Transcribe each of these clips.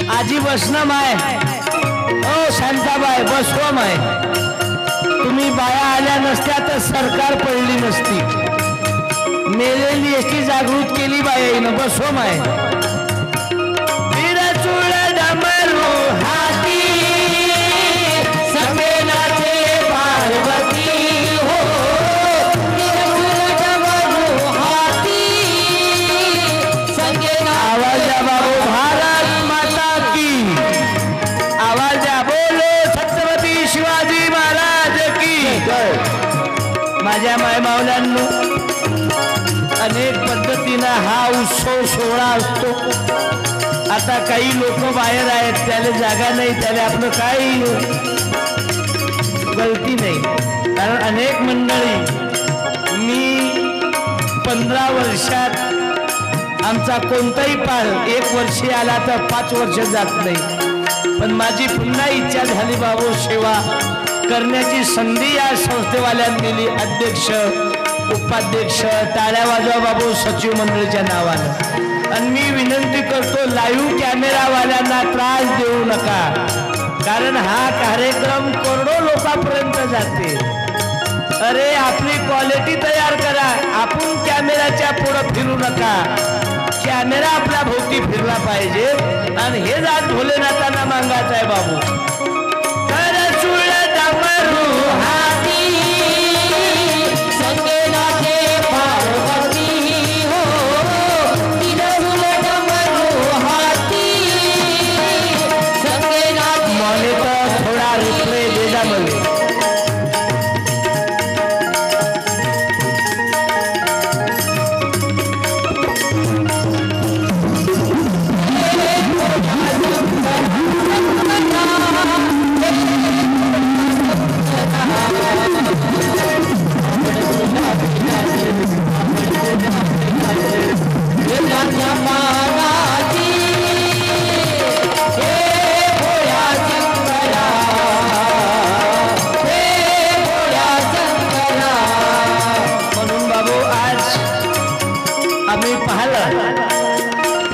आजी बसना माय, ओ शांताबाई बसवा माय। तुम्ही बाया आल्या नसत्या तर सरकार पडली नसती। मेलेली एसटी जागृत केली बायाईनं, बसवा माय। विरचूळ डमरू हाती समेनाचे पार्वती हो, विरचूळ डमरू हाती संगेना। आवाज बाबू भारत माता की, आवाज बोलो छत्रपती शिवाजी महाराज की जय। माझ्या माय मावल्यांनो, अनेक पद्धतीने हा उत्सव सोहळा असतो। आता काही लोक बाहेर आहेत, त्याला जागा नाही, त्याला आपलं काही गलती नाही, कारण अनेक मंडळी मी 15 वर्षात आमचा कोणताही पाल 1 वर्षी आला तर 5 वर्ष जात नाही। पण माझी पुन्हा इच्छा झाली बाबू, सेवा करण्याची संधी या संस्थेवाल्यांनी दिली। अध्यक्ष उपाध्यक्ष टाळ्या वाजवा बाबू सचिव मंडळीच्या नावानं। आणि मी विनंती करतो, लाईव्ह कॅमेरावाल्यांना त्रास देऊ नका, कारण हा कार्यक्रम करोडो लोकांपर्यंत जाते। अरे आपली क्वालिटी तयार करा, आपण कॅमेराच्या पुढे फिरू नका। कॅमेरा आपल्या भोवती फिरला पाहिजे, आणि हे जात भोलेनाथांना मागायचं आहे बाबू। तर चुळ डमरू हाती संगेनाचे पार्वती हो, विरचूळ डमरू हाती संगेनाचे। मॉनिटर थोडा रिप्ले दे जा मला।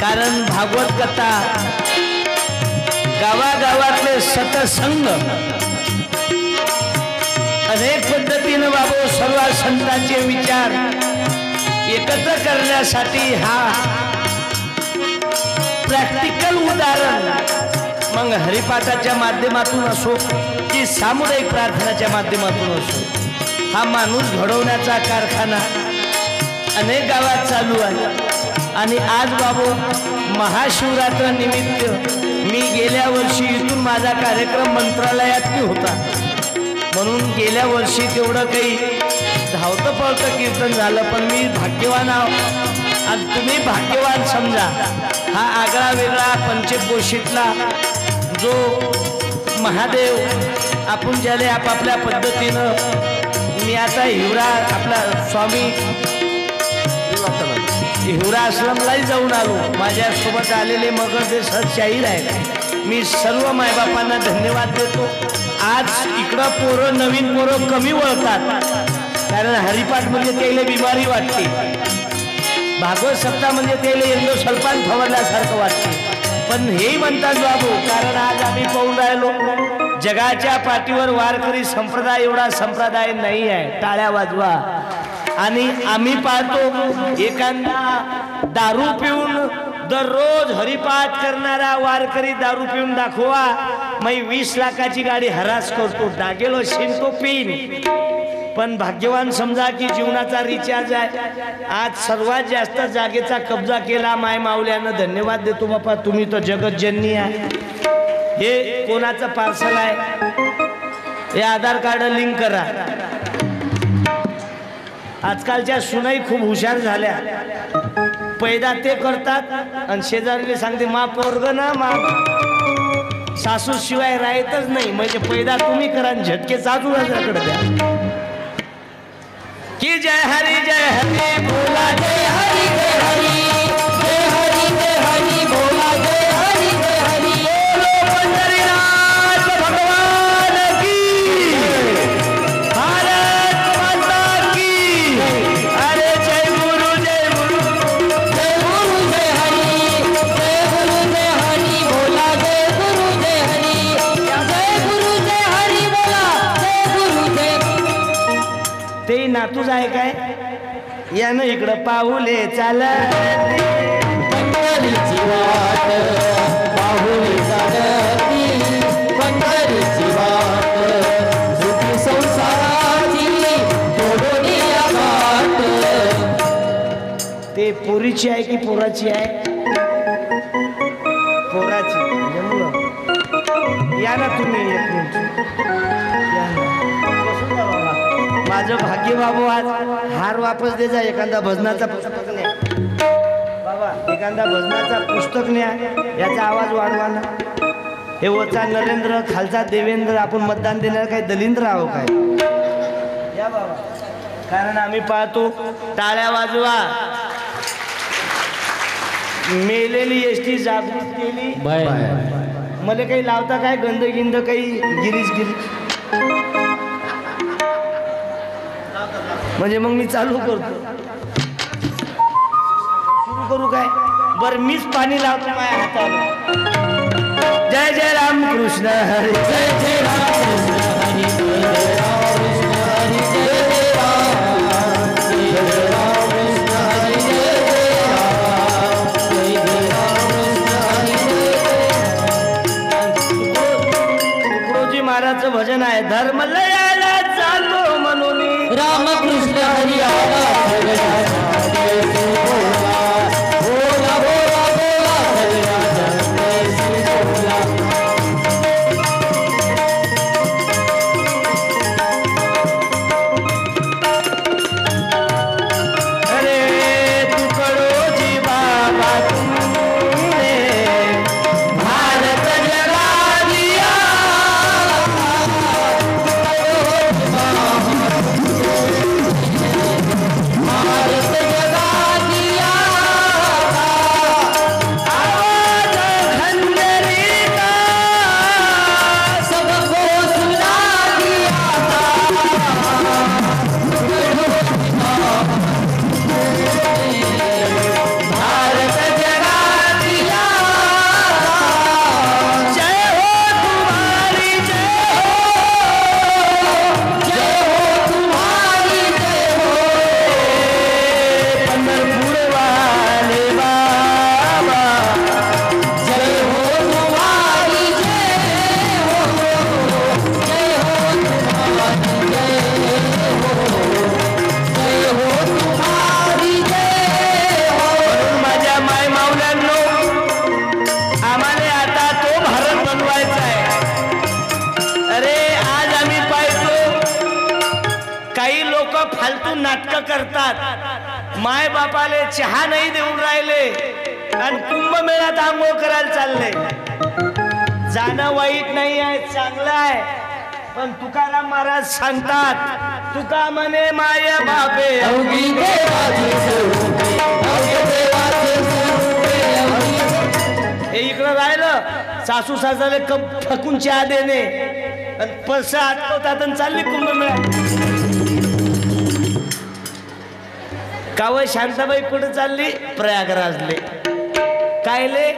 कारण भागवत कथा गावागावातले सतसंग अनेक पद्धतीने बाबू सर्व संतांचे विचार एकत्र करण्यासाठी हा प्रॅक्टिकल उदाहरण, मग हरिपाठाच्या माध्यमातून असो की सामुदायिक प्रार्थनाच्या माध्यमातून असो, हा माणूस घडवण्याचा कारखाना अनेक गावात चालू आहे। आणि आज बाबू महाशिवरात्र निमित्त मी गेल्या वर्षी इथून माझा कार्यक्रम मंत्रालयात होता, म्हणून गेल्या वर्षी तेवढं काही धावतं पळतं कीर्तन झालं। पण मी भाग्यवान आहो आणि तुम्ही भाग्यवान समजा। हा आगळा वेगळा पंचकोशीतला जो महादेव आपण ज्याने आपापल्या पद्धतीनं, मी आता हिवरा आपला स्वामी हिवरा आश्रमलाही जाऊन आलो। माझ्यासोबत आलेले मगरदेश शाहीर आहेत, मी सर्व मायबापांना धन्यवाद देतो। आज इकडं पोरं नवीन पोरं कमी वळतात, कारण हरिपाठ म्हणजे त्याला बिमारी वाटते, भागवत सप्ताह म्हणजे त्याला यंदो सल्पान फवारल्यासारखं वाटते। पण हेही म्हणतात बाबू, कारण आज आम्ही पाहून राहिलो जगाच्या पाठीवर वारकरी संप्रदाय एवढा संप्रदाय नाही आहे। टाळ्या वाजवा। आणि आम्ही पाहतो एखादा दारू पिऊन दररोज हरिपाठ करणारा वारकरी दारू पिऊन दाखवा, मग 20 लाखाची गाडी हरास करतो, डागेलो शिंतो पिन। पण भाग्यवान समजा की जीवनाचा रिचार्ज आहे। आज सर्वात जास्त जागेचा कब्जा केला माय मावल्यानं, धन्यवाद देतो बापा, तुम्ही तर जगतजननी आहे। हे कोणाचं पार्सल आहे, हे आधार कार्ड लिंक करा। आजकालच्या सुनाई खूप हुशार झाल्या, पैदा ते करतात आणि शेजारीले सांगते मा पोरग ना मा सासू शिवाय राहतच नाही, म्हणजे पैदा तुम्ही करा आणि झटके सासूराकडे द्या। की जय हरी बोला, जय हरी जय हरी जय हरी जय हरी बोला, जय हरी जय हरी बोलो पंढरीनाथ भगवान की, भारत माता की। अरे जय गुरु जय गुरु जय गुरु जय हरी बोला, जय नातूच आहे काय या ना इकडं पाहुले चालती पंढरीची वाट पाहुली चालती पंढरीची वाट सुखी संसाराची तोडून या वाट. ते पोरीची आहे की पोराची आहे पोराची जमलं या ना तुम्ही एक मिनिट या ना. बसून जा बाबा. माझं भाग्य बाबू आज हार वापस दे जा एखादा भजनाचा पुस्तक न्या बाबा एखादा भजनाचा पुस्तक न्या याचा आवाज वाढवा ना. हे वरचा नरेंद्र खालचा देवेंद्र आपण मतदान देणार काय दलिंद्र आहो काय या बाबा कारण आम्ही पाहतो टाळ्या वाजवा. मेलेली एसटी जागृत केली मला काही लावता काय गंध गिंद काही गिरीश म्हणजे मग मी चालू करतो सुरू करू काय बर मीच पाणी लावतो माझ्या हाताला. जय जय राम कृष्ण हरी जय जय राम कृष्ण हरी जय जय राम कृष्ण हरी जय जय राम जय जय राम कृष्ण हरी जय जय राम जय जय राम कृष्ण हरी जय जय. तुकडोजी महाराजचं भजन आहे धर्म लयाला चालतो म्हणून रामकृष्ण हरी आला सगळ्या बोला बोला बोला बोला सगळ्या बोला. अरे तुकडोजी बाबा तुमने भारत जगा दिया भारत जगा दिया आवाज खंजरी का सबको सुना दिया भारत जगा दिया जय हो तुम्हारी जय हो तुम्हारी जय हो पंढरपूर वाले बाबा जय हो तुम्हारी जय हो जय हो तुम्हारी जय हो तुम्हारी जय हो. म्हणून माझ्या माय माऊल्यांनो आम्हाला आता तो भारत बनवायचा आहे. अरे आज आम्ही पाहतो काही लोक फालतू नाटकं करतात माय बापाले चहा नाही देऊन राहिले आणि कुंभमेळ्यात आंघोळ करायला चालले. जाणं वाईट नाही आहे चांगलं आहे पण तुकाराम महाराज सांगतात तुका म्हणे माय बापे अवघी देवाची स्वरूपे अवघी देवाची स्वरूपे अवघी. हे इकडं राहिलं सासू सासऱ्याला कप फकून चहा देणे आणि पैसे आटवतात आणि चालली कुंभमेळ्यात. कावय शांताबाई कुठे चालली प्रयागराजले कायले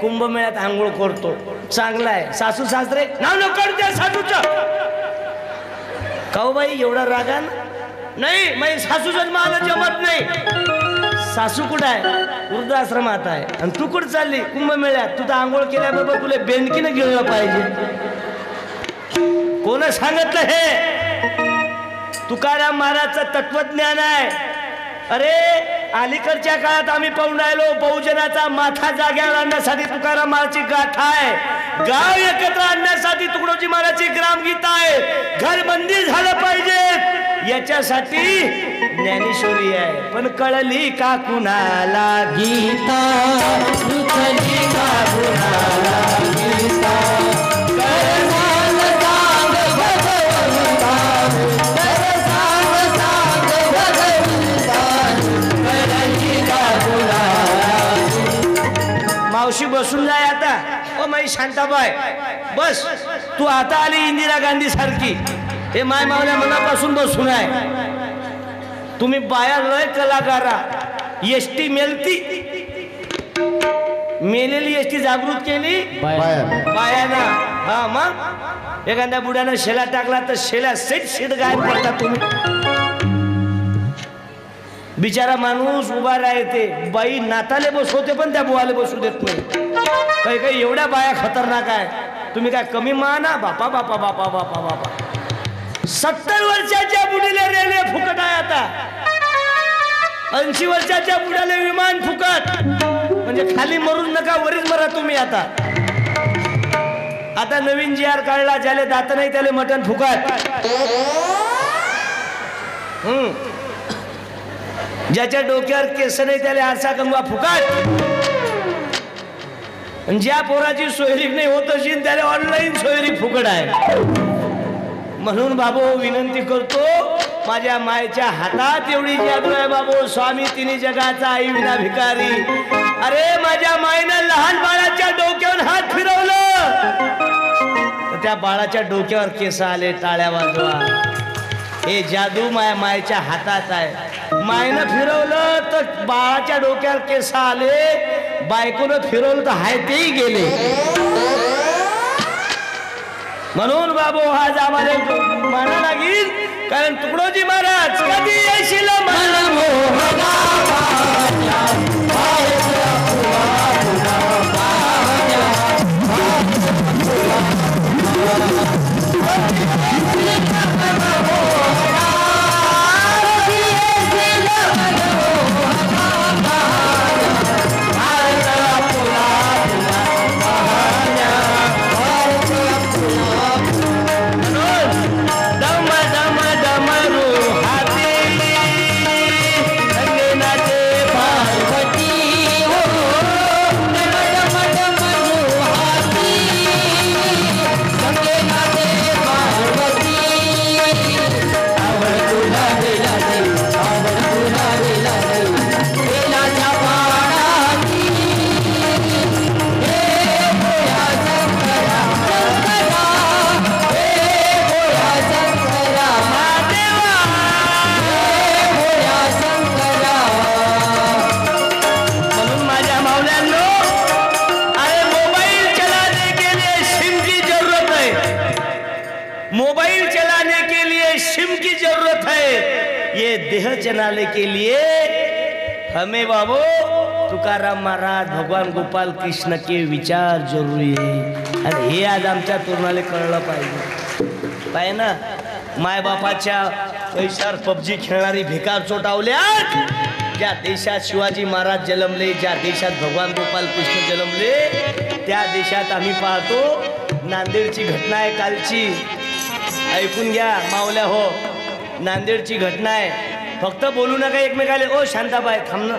कुंभमेळ्यात आंघोळ करतो चांगला आहे. सासू सासरे नाव नको त्या सासूचं काऊ बाई एवढा रागान नाही माझी सासू जन्माला जमत नाही. सासू कुठं आहे वृद्धाश्रमात आहे आणि तू कुठं चालली कुंभमेळ्यात. तू तर आंघोळ केल्याबरोबर तुला बेंडकीनं गिळलं पाहिजे. कोण सांगितलं हे तुकाराम महाराजचं तत्वज्ञान आहे. अरे अलीकडच्या काळात आम्ही पाहून राहिलो बहुजनाचा माथा जाग्यावर आणण्यासाठी तुकाराम महाराजची गाथा आहे. गाव एकत्र आणण्यासाठी तुकडोजी महाराजची ग्रामगीता आहे. घर बंदी झालं पाहिजे याच्यासाठी ज्ञानेश्वरी आहे. पण कळली का कुणाला गीता रुचली का कुणाला गीता करसाल सांग भगवंता करसाल सांग भगवंता कळली का कुणाला. मावशी बसून जाय आता. ओ माई शांताबाई बस तू आता आली इंदिरा गांधी सारखी. हे माय मावल्या मनापासून बसून आहे. तुम्ही बाया लय कलाकारा. एसटी मेलती मेलेली एसटी जागृत केली बायाना. हा मग एखाद्या बुड्यानं शेला टाकला तर शेला सेट गायब करता तुम्ही. बिचारा माणूस उभा राहते, बाई नाताले बसवते पण त्या बुवाले बसू देत नाही. काही काही एवढ्या बाया खतरनाक आहे. तुम्ही काय कमी माना? बापा बापा बापा बापा बापा 70 वर्षाच्या बुडीला रेल्वे फुकट आहे आता. 80 वर्षाच्या बुडाले विमान फुकट. म्हणजे खाली मरून नका, वरीच मरा तुम्ही. आता नवीन जी आर काढला, ज्याले दात नाही त्याले मटण फुकट. ज्याच्या डोक्यावर केस नाही त्याला आरसा कंगवा फुकट. ज्या पोराची सोयरीक नाही होत असेल त्याला ऑनलाईन सोयरीक फुकट आहे. म्हणून बाबू विनंती करतो, माझ्या मायेच्या हातात एवढी जादू आहे बाबू. स्वामी तिन्ही जगाचा, आई विना भिकारी. अरे माझ्या मायनं लहान बाळाच्या डोक्यावर हात फिरवलं तर त्या बाळाच्या डोक्यावर केस आले. टाळ्या वाजवा. हे जादू माझ्या मायेच्या हातात आहे. मायनं फिरवलं तर बाळाच्या डोक्यावर केस आले, बायकोनं फिरवलं तर हाय तेही गेले. म्हणून बाबू आज आम्हाला माना लागेल, कारण तुकडोजी महाराज कधी येशील देह चलाने के लिए हमें बाबू तुकाराम महाराज, भगवान गोपाल कृष्ण के विचार जरूरी आहे. आणि हे आज आमच्या तरुणाला कळलं पाहिजे. पाहिजे ना, मायबापाच्या पैशावर पबजी खेळणारी भिकार चोटावल्या. ज्या देशात शिवाजी महाराज जन्मले, ज्या देशात भगवान गोपाल कृष्ण जन्मले, त्या देशात आम्ही पाहतो. नांदेडची घटना आहे कालची, ऐकून घ्या मावल्या हो. नांदेडची घटना आहे. फक्त बोलू नका एकमेकाले. ओ शांताबाई थांब ना.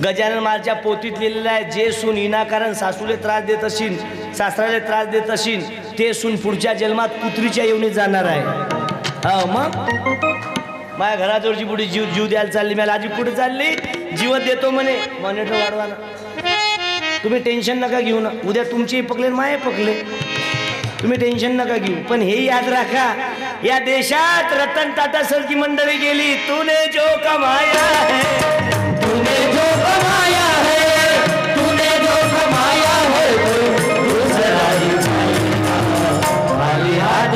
गजानन महाराजच्या पोतीत लिहिलेलं आहे, जे सून विनाकारण सासूले त्रास देत असेल, सासऱ्याला त्रास देत असेल, ते सून पुढच्या जन्मात कुत्रीच्या येऊन जाणार आहे. हो मग माझ्या घराजवळची बुडी जीव द्यायला चालली. मला आजी कुठे चालली? जीवत देतो म्हणे. मॉनिटर वाढवा ना. तुम्ही टेन्शन नका घेऊ ना. उद्या तुमचे पकले माये पकले, तुम्ही टेन्शन नका घेऊ. पण हे याद राखा, या देशात रतन टाटा सारखी मंडळी गेली. तूने जो कमाया है, तूने जो कमाया है, तूने जो कमाया है, दूसरा ही खाली हाथ.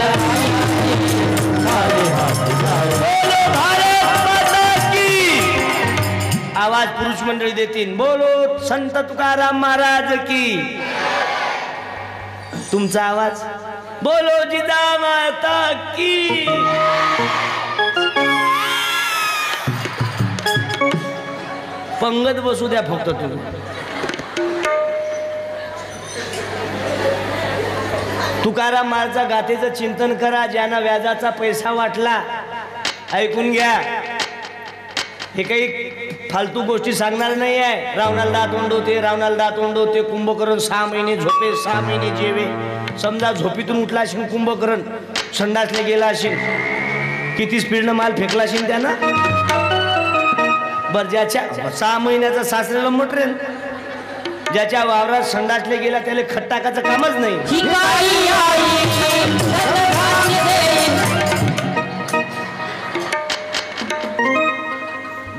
बोलो भारत माता की. आवाज पुरुष मंडळी देतील. बोलो संत तुकाराम महाराज की. तुमचा आवाज बोलो जिजामाता की. पंगत बसू द्या फक्त तुम्ही. तुकाराम महाराजचा गाथेचं चिंतन करा. ज्यानं व्याजाचा पैसा वाटला, ऐकून घ्या. हे काही फालतू गोष्टी सांगणार नाही आहे. रावणाला दात ओंडवते, रावणाला दात ओंडवते. कुंभकर्ण 6 महिने झोपे, 6 महिने जेवे. समजा झोपीतून उठला असेल कुंभकर्ण, संडासले गेला असेल, किती स्पीडनं माल फेकला असेल त्यानं. बर ज्याच्या 6 महिन्याचा सासऱ्याला मटरेल, ज्याच्या वावरात संडासले गेला त्याला खत टाकायचं कामच नाही.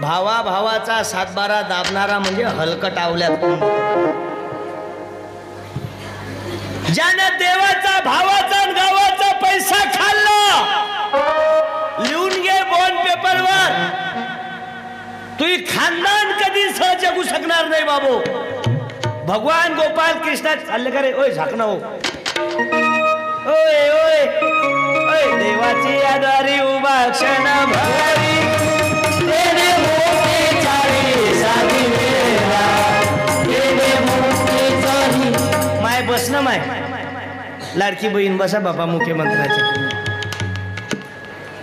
भावा भावाचा सातबारा दाबणारा म्हणजे हलकटावल्यात. ज्याने देवाचा, भावाचा, गावाचा पैसा खाल्ला, लिहून तुझी खानदान कधी सहज जगू शकणार नाही बाबू. भगवान गोपाल कृष्णा चालले का रे? ओय झाकणं हो. ओय ओय ओय देवाची आदारी उभा क्षण भरी तेने मोठे चाळी साधी वेळा तेने मोठे चाळी. माय बस ना माय लाडकी बहीण बसा बापा मुख्यमंत्र्याच्या.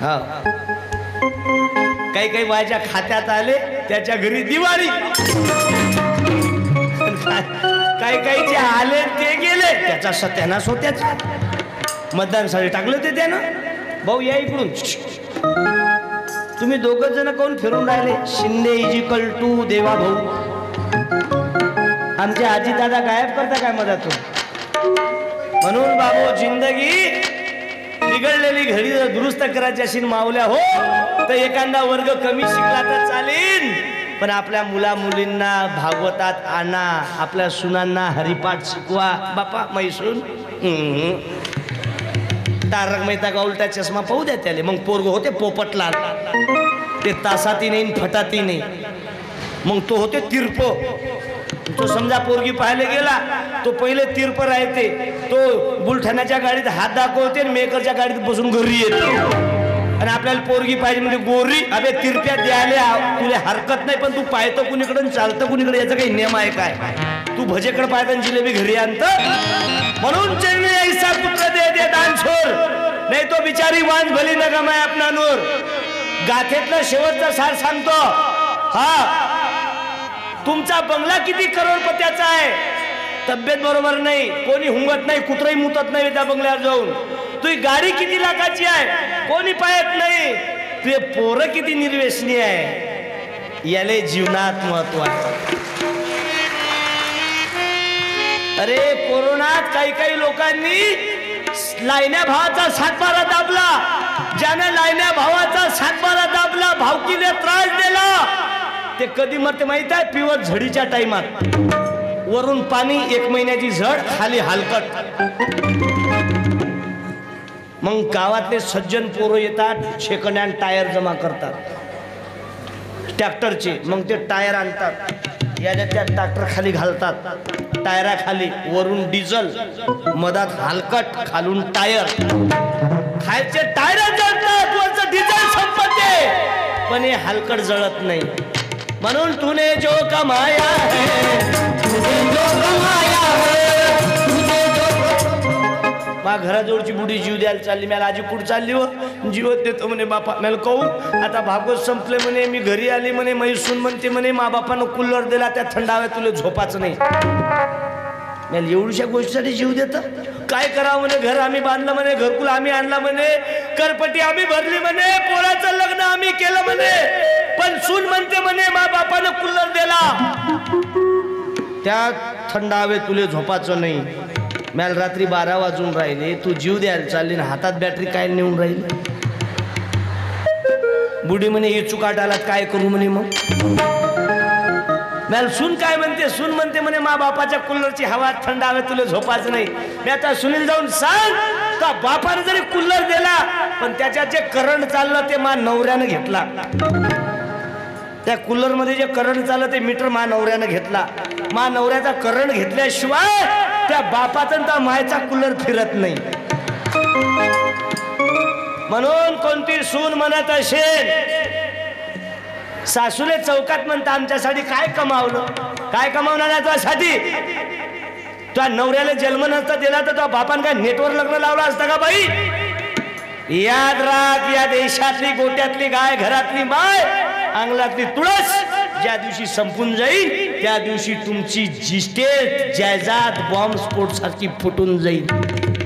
हा काही काही बायच्या खात्यात आले त्याच्या घरी दिवाळी. काही काहीचे आले ते गेले त्याचा सत्यानाश होत्याचा. मतदानासाठी टाकलं ते त्यानं. भाऊ या इकडून. तुम्ही दोघं जण कोण फिरून राहिले? शिंदे इजिकल टू देवा भाऊ. आमचे आजी दादा गायब करता काय मधातून? म्हणून बाबू जिंदगी बिघडलेली घडी जर दुरुस्त करायची अशी मावल्या हो तर एखादा वर्ग कमी शिकला तर चालेल, पण आपल्या मुला मुलींना भागवतात आणा, आपल्या सुनांना हरिपाठ शिकवा. बापा मैसून तारक मेहता का उलटा चष्मा पाहू द्या त्याले. मग पोरग होते पोपटलाल. ते तासाती नाही फटाती नाही. मग तो होते तिरप. तो समजा पोरगी पाहायला गेला तो पहिले तिरप राहते. तो बुलढाण्याच्या गाडीत हात दाखवते आणि मेकरच्या गाडीत बसून घरी येते. आणि आपल्याला पोरगी पाहिजे म्हणजे गोरी. अबे तिरप्या द्यायला तुला हरकत नाही, पण तू पाहतो कुणीकडे चालतं कुणीकडे याचा काही नियम आहे काय? तू भजेकडे पाहता आणि जिलेबी घरी आणत. म्हणून चैनी ऐसा पुत्र दे दे दान छोर, नाही तो बिचारी वांज भली न गमाय आपला नूर. गाथेतला शेवटचा सार सांगतो. हा तुमचा बंगला किती करोडपत्याचा आहे, तब्येत बरोबर नाही, कोणी हुंगत नाही, कुत्रही मुतत नाही त्या बंगल्यावर जाऊन. तुझी गाडी किती लाखाची आहे, कोणी पाहत नाही. तुझे पोरं किती निर्व्यसनी आहे, याले जीवनात महत्व आहे. अरे कोरोनात काही काही लोकांनी लायण्या भावाचा सातबारा दाबला. ज्याने लायण्या भावाचा सातबारा दाबला, भावकीने त्रास दिला, ते कधी मरते माहित आहे? पिवत झडीच्या टाइमात. वरून पाणी, 1 महिन्याची झड, खाली हलकट. मग गावातले सज्जन पोरं येतात, सेकंड हँड टायर जमा करतात ट्रॅक्टरचे. मग ते टायर आणतात, याच्या त्या ट्रॅक्टर खाली घालतात, टायरा खाली वरून डिझल, मधात हलकट, खालून टायर. खालचे टायर जळतात, वरचं डिझेल संपते, पण हे हलकट जळत नाही. म्हणून तूने जो कमाया है, तुझे जो कमाया है, तुझे जो. मा घराजवळची बुडी जीव द्यायला चालली. मला आजी कुठं चालली हो? जीवत देतो म्हणे बापा. मला कहू आता भागवत संपले म्हणे, मी घरी आली म्हणे, मैसून म्हणते म्हणे मा बापानं कूलर दिला, त्या थंडाव्या तुला झोपाचं नाही. मला एवढ्या गोष्टीसाठी जीव देत काय करावं म्हणे? घर आम्ही बांधलं म्हणे, घरकुल आम्ही आणला म्हणे, करपटी आम्ही भरली म्हणे, पोराचं लग्न आम्ही केलं म्हणे, पण सून म्हणते म्हणे मा बापानं कूलर दिला, त्या थंड हवे तुले झोपाचं नाही. मला रात्री 12 वाजून राहिले, तू जीव द्यायला चालली ना, हातात बॅटरी काय नेऊन राहील? बुडी म्हणे हे चुकाट आलात काय करू म्हणे. मग मला सून काय म्हणते? सून म्हणते म्हणे मा बापाच्या कूलरची हवा थंड हवे तुला झोपायचं नाही. मी आता सुनील जाऊन सांग का बापाने जरी कूलर दिला, पण त्याच्यात जे करंट चाललं ते मा नवऱ्यानं घेतला. त्या कूलर मध्ये जे करंट चाललं ते मीटर मा नवऱ्यानं घेतला. मा नवऱ्याचा करंट घेतल्याशिवाय त्या बापाचा त्या मायचा कूलर फिरत नाही. म्हणून कोणती सून म्हणत असेल सासूले चौकात म्हणता आमच्यासाठी काय कमावलं, काय कमावणार आहे तुझ्यासाठी? तुझ्या नवऱ्याला जन्म नसता दिला तर तुझ्या बापान काय नेटवर लग्न लावलं असतं का बाई? याद राख, या देशातली गोट्यातली गाय, घरातली माय, अंगलातली तुळस ज्या दिवशी संपून जाईल त्या दिवशी तुमची जिस्टेट जायदाद बॉम्ब स्फोट सारखी फुटून जाईल.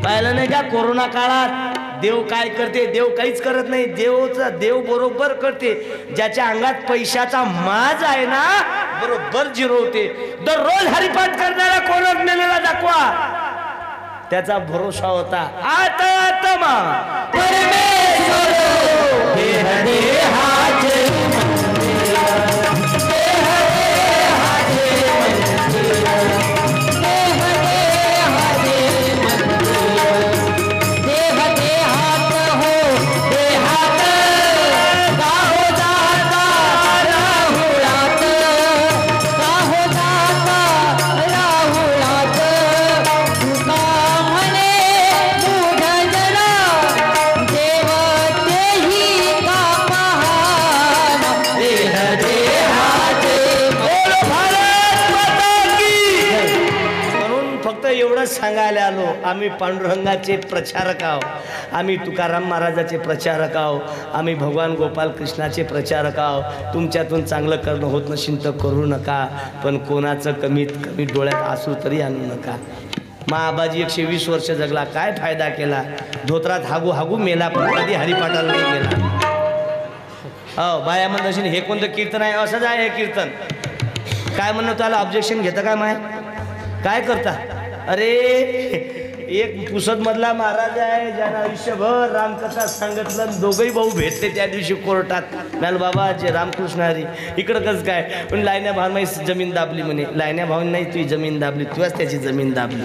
पाहिलं नाही का कोरोना काळात देव काय करते? देव काहीच करत नाही. देव बरोबर करते. ज्याच्या अंगात पैशाचा माज आहे ना बरोबर जिरवते. दररोज हरिपाठ करणारा कोणच मेलेला दाखवा, त्याचा भरोसा होता. आता आत्मा परमेश्वर देह देहाचे एवढंच सांगायला आलो, आम्ही पांडुरंगाचे प्रचारक आहोत, आम्ही तुकाराम महाराजाचे प्रचारक आहोत, आम्ही भगवान गोपाल कृष्णाचे प्रचारक आहोत. तुमच्यातून चांगलं करणं होत नसेल तर करू नका, पण कोणाचं कमीत कमी डोळ्यात आसू तरी आणू नका. महाबाजी 120 वर्ष जगला, काय फायदा केला? धोत्रात हागू हागू मेला, पण कधी हरिपाठाला नाही गेला. हो, बाया म्हणत असेल हे कोणतं कीर्तन आहे? असंच आहे हे कीर्तन. काय म्हणणं, त्याला ऑब्जेक्शन घेतं काय? माय काय करता? अरे एक पुसदमधला महाराज आहे ज्यानं आयुष्यभर रामकथा सांगितलं, दोघंही भाऊ भेटले त्या दिवशी कोर्टात. मॅल बाबा जे रामकृष्ण हरी इकडं कसं काय? पण लायन्या भावनाई जमीन दाबली म्हणे. लायन्या भावना नाही, तुझी जमीन दाबली, तुझ्याच त्याची जमीन दाबली.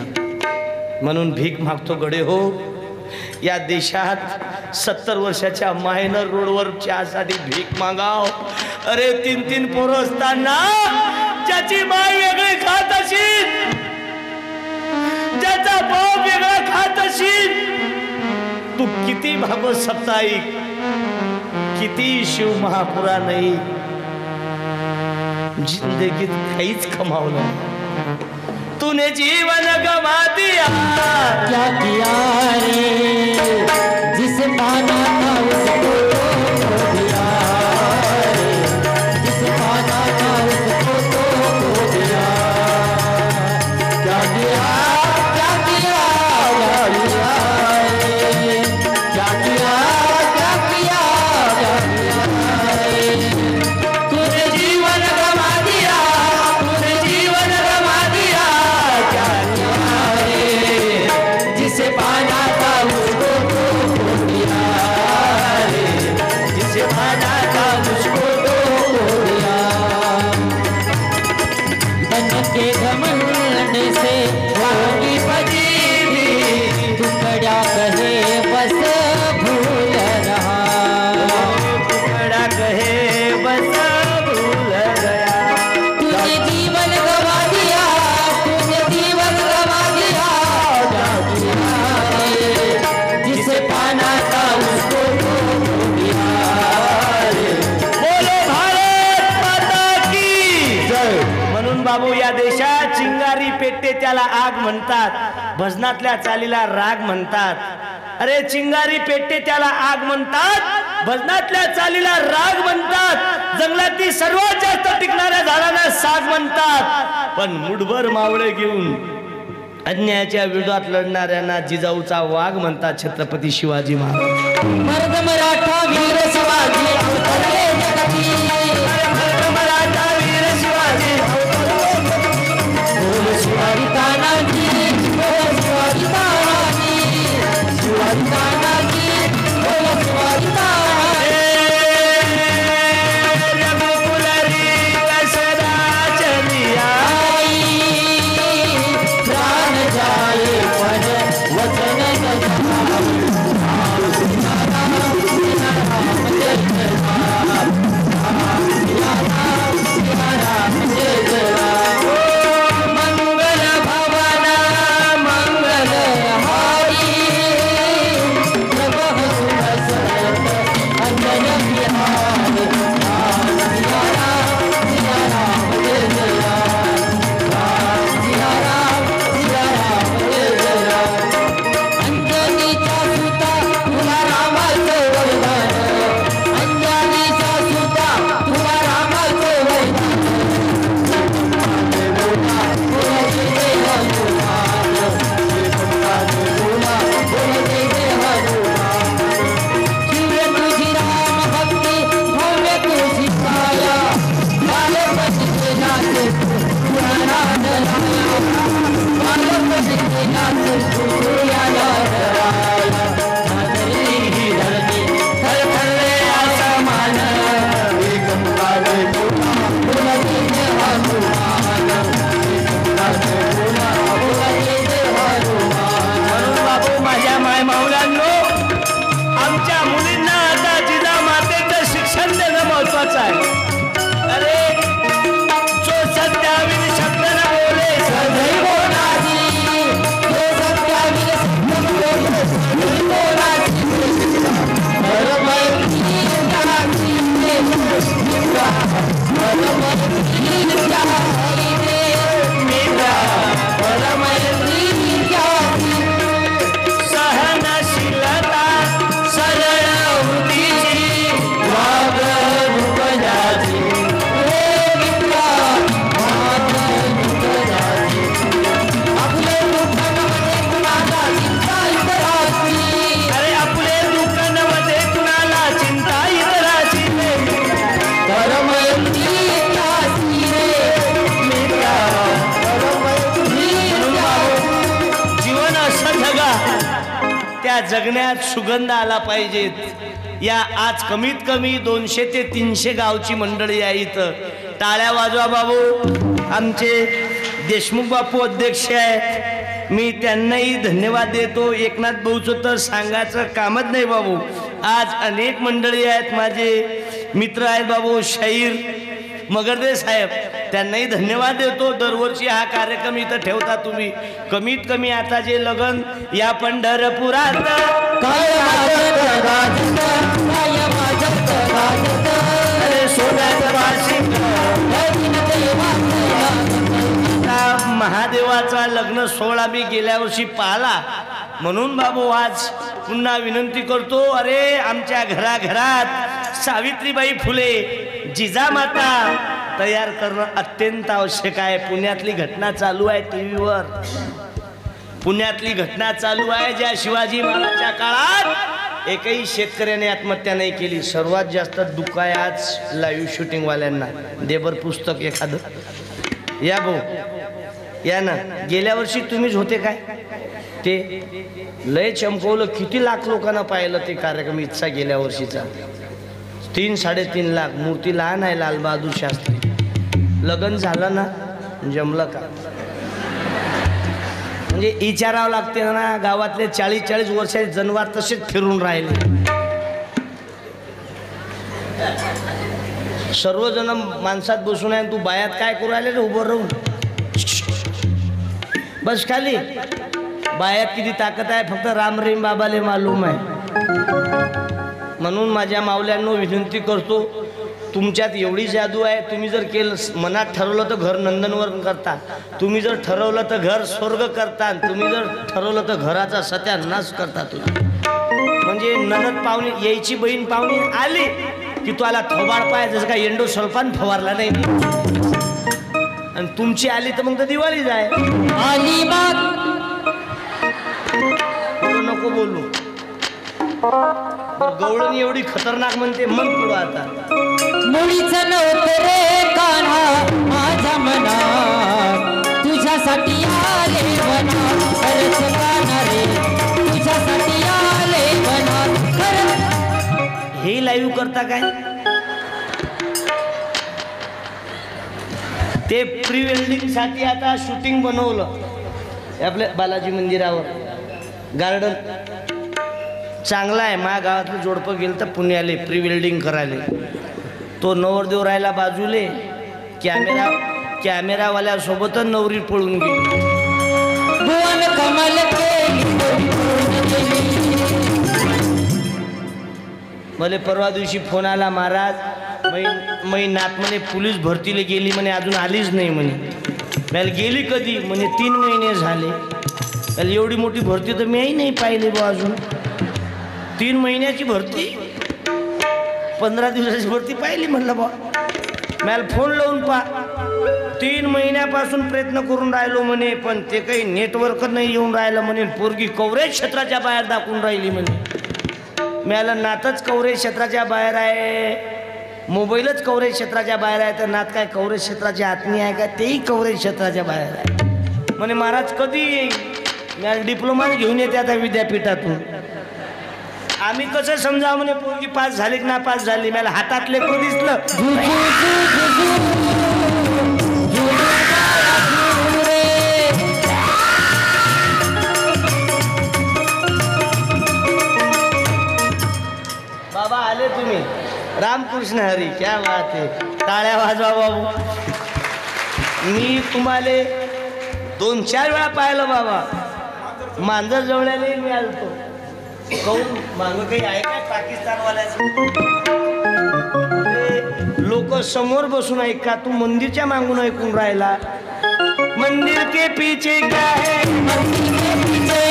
म्हणून भीक मागतो गडे हो. या देशात 70 वर्षाच्या मायनर रोडवर चहासाठी भीक मागाव. अरे 3-3 पोरं असताना ज्याची माय वेगळी खात असेल, ज्याचा भाऊ वेगळा खात असेल, तू किती भागवत साप्ताहिक, किती शिव महापुरा नाही, जिंदगीत काहीच कमावलं. तूने जीवन गवा दिया, क्या किया रे, जिसे पाना था उसको खो दिया रे, जिसे पाना था उसको खो दिया. क्या किया, क्या किया, क्या किया रे, क्या किया, क्या किया, क्या किया रे. तूने जीवन गवा दिया, तूने जीवन गवा दिया, क्या किया रे, जिसे पाना था उसको खो दिया रे, जिसे पाना था उसको खो दिया. धन के घमंड से होगी बजी भी, टुकड़ा कहे बस भूल रहा. टुकड़ा कहे बस भूल गया. तूने जीवन गवा दिया, तूने जीवन गवा दिया, क्या किया रे, जिसे पाना था उसको खो दिया रे. बोलो भारत माता की जय. म्हणून बाबू या देशात चिंगारी पेटते त्याला आग म्हणतात, भजनातल्या चालीला राग म्हणतात. अरे चिंगारी पेटते त्याला आग म्हणतात, भजनातल्या चालीला राग म्हणतात, जंगलातील सर्वात जास्त टिकणाऱ्या झाडांना साग म्हणतात. पण मुठभर मावळे घेऊन अन्यायाच्या विरोधात लढणाऱ्यांना जिजाऊचा वाघ म्हणतात. छत्रपती शिवाजी महाराज. मर्द मराठा वीर शिवाजी अवतरले जगती, मर्द मराठा वीर शिवाजी बोल शिवाजी तानाजी, बोल शिवाजी तानाजी, शिवाजी तानाजी, बोल शिवाजी तानाजी. रघुकुलरी कसरा चलिया, प्राण जाए पर वचन न जाए. आमच्या जगण्यात सुगंध आला पाहिजेत। या आज कमीत कमी 200 ते 300 गावची मंडळी आहे इथं। टाळ्या वाजवा बाबू। आमचे देशमुख बापू अध्यक्ष आहे, मी त्यांनाही धन्यवाद देतो। एकनाथ भाऊचं तर सांगायचं कामच नाही बाबू। आज अनेक मंडळी आहेत, माझे मित्र आहेत बाबू, शाहीर मगरदे साहेब, त्यांनाही धन्यवाद देतो। दरवर्षी हा कार्यक्रम इथं ठेवता तुम्ही। कमीत कमी आता जे लगन या पंढरपुरात अरे सोन्याचं वार्षिक महादेवाचा लग्न सोहळा मी गेल्या वर्षी पाहला, म्हणून बाबू आज पुन्हा विनंती करतो, अरे आमच्या घराघरात सावित्रीबाई फुले जिजामाता तयार करणं अत्यंत आवश्यक आहे। पुण्यातली घटना चालू आहे टीव्हीवर, पुण्यातली घटना चालू आहे, ज्या शिवाजी महाराजांच्या काळात एकही शेतकऱ्याने आत्महत्या नाही केली। सर्वात जास्त दुःख आहे आज लाईव्ह शूटिंग वाल्यांना। देबर पुस्तक एखादं या भाऊ या ना। गेल्या वर्षी तुम्हीच होते काय? ते लय चमकवलं, किती लाख लोकांना पाहिलं ते कार्यक्रम इथचा गेल्या वर्षीचा। 3-3.5 लाख। मूर्ती लहान आहे लाल बहादूर शास्त्री। लग्न झालं ना, जमलं का? म्हणजे विचारावं लागते ना, गावातले 40-40 वर्षाचे जनावर तसेच फिरून राहिले। सर्वजण माणसात बसून आहे, तू बायात काय करू राहिले रे उभं राहून? बस खाली। बायात किती ताकद आहे फक्त राम रहीम बाबाले मालूम आहे। म्हणून माझ्या मावल्यांनो विनंती करतो, तुमच्यात एवढी जादू आहे, तुम्ही जर केलं, मनात ठरवलं तर घर नंदनवन करता, तुम्ही जर ठरवलं तर घर स्वर्ग करता, तुम्ही जर ठरवलं तर घराचा सत्यानाश करता तुम्ही। म्हणजे ननद पाहुणे यायची, बहीण पाहुणे आली की तू आला थोबाड पाय, जसं काय एंडो सल्फान फवारला नाही, आणि तुमची आली तर मग तर दिवाळी जाय आली बात नको बोलू। गवळणी एवढी खतरनाक म्हणते, मन पुढं आता मुळीच नव्हतं रे कान्हा माझ्या मनात, तुझ्यासाठी आले वनात खरंच कान्हा रे, तुझ्यासाठी आले वनात खरंच। हे लाईव्ह करता काय? ते प्री वेडिंग साठी आता शूटिंग बनवलं आपल्या बालाजी मंदिरावर। गार्डन चांगला आहे। माझ्या गावातलं जोडपं गेलं तर पुण्याले प्री वेल्डिंग करायला। तो नवरदेव राहिला बाजूले, कॅमेरावाल्यासोबतच नवरी पळून गेली। भुवन कमल मला परवा दिवशी फोन आला, महाराज मै नात म्हणे पोलीस भरतीला गेली म्हणे, अजून आलीच नाही म्हणे। मला गेली कधी म्हणे 3 महिने झाले। त्याला एवढी मोठी भरती तर मीही नाही पाहिली बा अजून। 3 महिन्याची भरती, 15 दिवसाची भरती पाहिली म्हणलं बा। मला फोन लावून पा, 3 महिन्यापासून प्रयत्न करून राहिलो म्हणे, पण ते काही नेटवर्क नाही येऊन राहिलं म्हणे। पोरगी कव्हरेज क्षेत्राच्या बाहेर दाखवून राहिली म्हणे। मला नातच कव्हरेज क्षेत्राच्या बाहेर आहे, मोबाईलच कव्हरेज क्षेत्राच्या बाहेर आहे, तर नात काय कव्हरेज क्षेत्राच्या आतनी आहे का? तेही कव्हरेज क्षेत्राच्या बाहेर आहे म्हणे। महाराज कधी येईल? मला डिप्लोमा घेऊन येते आता विद्यापीठातून। आम्ही कसं समजावं म्हणे, पोरगी पास झाली की ना पास झाली? मला हातातले को दिसलं बाबा आले तुम्ही। रामकृष्ण हरी, क्या बात है। टाळ्या वाजवा बाबू। मी तुम्हाला 2-4 वेळा पाहिलं बाबा। मांजर जवळ्याने मी आलतो। कहून मांग काही आहे काय पाकिस्तानवाल्याचं? लोक समोर बसून ऐका, तू मंदिरच्या मागून ऐकून राहिला। मंदिर के पीछे क्या है, मंदिर के पीछे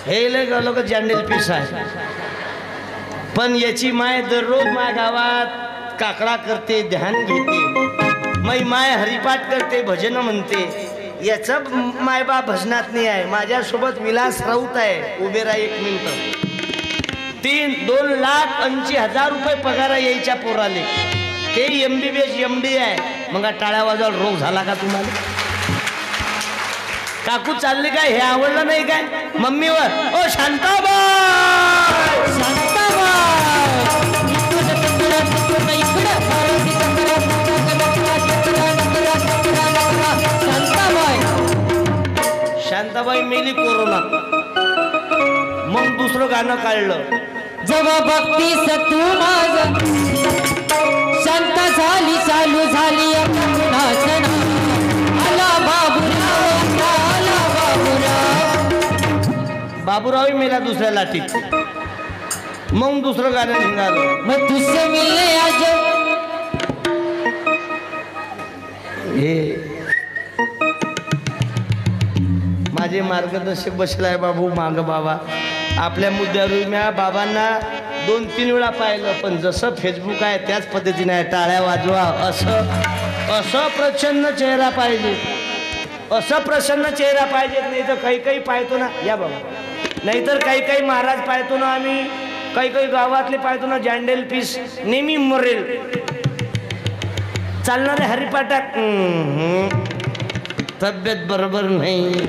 हे लय लोक जॅन्डल पीस आहे। पण याची माय दररोज माझ्या गावात काकडा करते, ध्यान घेते, माय हरिपाठ करते, भजन म्हणते। याचं मायबाप भजनात नाही आहे। माझ्यासोबत विलास राऊत आहे, उभे राहा 1 मिनिट। 2,80,000 रुपये पगार यायच्या पोराले, ते MBBS MD आहे। मग टाळ्या वाजवायला रोग झाला का तुम्हाला? काकू चालली काय हे आवडलं नाही काय मम्मीवर ओ शांताबाई शांताबाई मेली कोरोनात मग दुसरं गाणं काढलं जेव्हा भक्ती सतू माझ शांत झाली चालू झाली आला बाबूराव आला बाबूराव बाबूराव मेला दुसऱ्या लाटीत मग दुसरं गाणं निघालं मग तुझसे मिलने आज हे माझे मार्गदर्शक बसलाय बाबू माग बाबा आपल्या मुद्द्यावर मी बाबांना 2-3 वेळा पाहिलं पण जसं फेसबुक आहे त्याच पद्धतीने आहे टाळ्या वाजवा असं प्रसन्न चेहरा पाहिजे असं प्रसन्न चेहरा पाहिजे नाही तर काही पाहतो ना या बाबा नाहीतर काही महाराज पाहतो ना आम्ही काही गावातले पाहतो ना जॅन्डेल पीस नेहमी मरेल चालणारे हरिपाठात तब्येत बरोबर नाही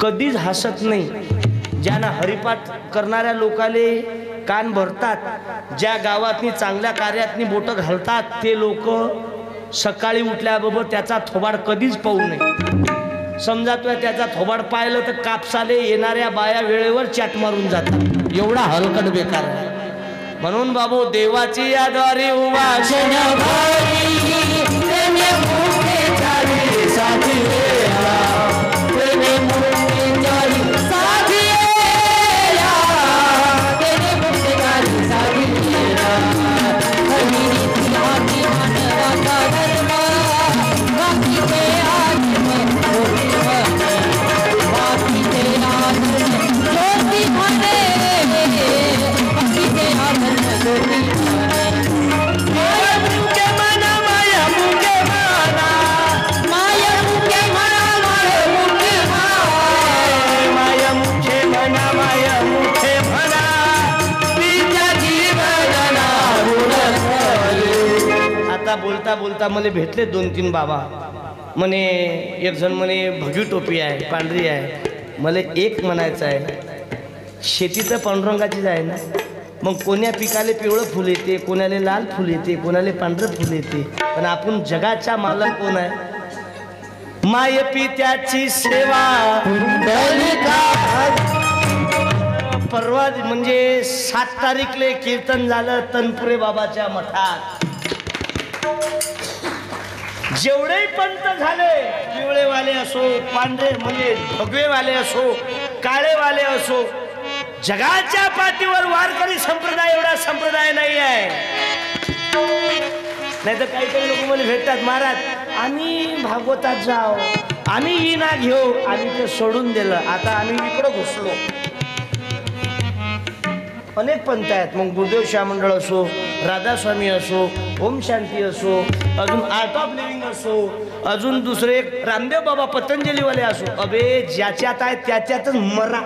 कधीच हसत नाही ज्यांना हरिपाठ करणाऱ्या लोकाले कान भरतात ज्या गावातनी चांगल्या कार्यातनी बोटं घालतात ते लोक सकाळी उठल्याबरोबर त्याचा थोबाड कधीच पाहू नये समजा तुला त्याचा थोबाड पाहिलं तर कापसाले येणाऱ्या बाया वेळेवर चाट मारून जातात एवढा हलकट बेकार आहे म्हणून बाबू देवाची याद्वारे उभा बोलता बोलता मला भेटले 2-3 बाबा म्हणे एक जण म्हणे भगवी टोपी आहे पांढरी आहे मला एक म्हणायचं आहे शेती तर पांडुरंगाचीच आहे ना मग कोण्या पिकाले पिवळं फुल येते कोणाला लाल फुल येते कोणाला पांढरं फुल येते पण आपण जगाचा मालक कोण आहे माय पित्याची सेवा परवा म्हणजे 7 तारीखले कीर्तन झालं तनपुरे बाबाच्या मठात जेवढे पंत झाले पिवळेवाले असो पांढरे म्हणजे भगवेवाले असो काळेवाले असो जगाच्या पाठीवर वारकरी संप्रदाय एवढा संप्रदाय नाही आहे नाही तर काही लोक मला भेटतात महाराज आम्ही भागवतात जाओ आम्ही इना घेऊ आम्ही ते सोडून दिलं आता आम्ही इकडं घुसलो अनेक पंथ आहेत मग गुरुदेव शाह मंडळ असो राधास्वामी असो ओम शांती असो अजून आर्ट ऑफ लिव्हिंग असो अजून दुसरे रामदेव बाबा पतंजलीवाले असो अबे ज्याच्यात आहे त्याच्यातच मरा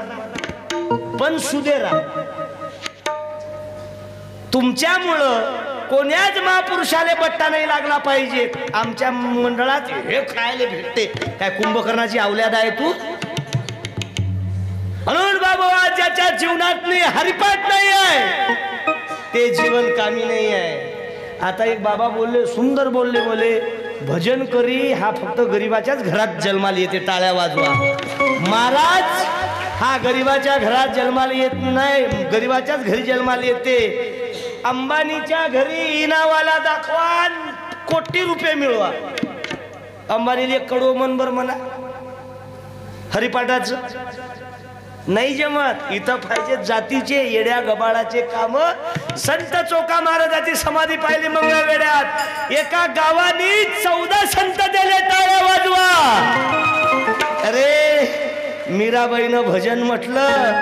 पण सुधेरा तुमच्यामुळं कोण्याच महापुरुषाला बट्टा नाही लागला पाहिजे आमच्या मंडळात हे खायला भेटते काय कुंभकर्णाची अवल्याद आहे तू म्हणून बाबा ज्याच्या जीवनात हरिपाठ नाही आहे ते जीवन कामी नाही आहे आता एक बाबा बोलले सुंदर बोलले भजन करी हा फक्त गरीबाच्याच घरात जन्माला येते टाळ्या वाजवा महाराज हा गरीबाच्या घरात जन्माला येत नाही गरीबाच्याच घरी जन्माला येते अंबानीच्या घरी इनावाला दाखवा कोटी रुपये मिळवा अंबानीला 1 करोड मनभर म्हणा हरिपाठाचं नाही जमत इथं पाहिजे जातीचे येड्या गबाळाचे काम संत चोका महाराजाची समाधी पाहिली मंगळवेड्यात एका गावानी 14 संत दिले टाळ्या वाजवा अरे मीराबाईनं भजन म्हटलं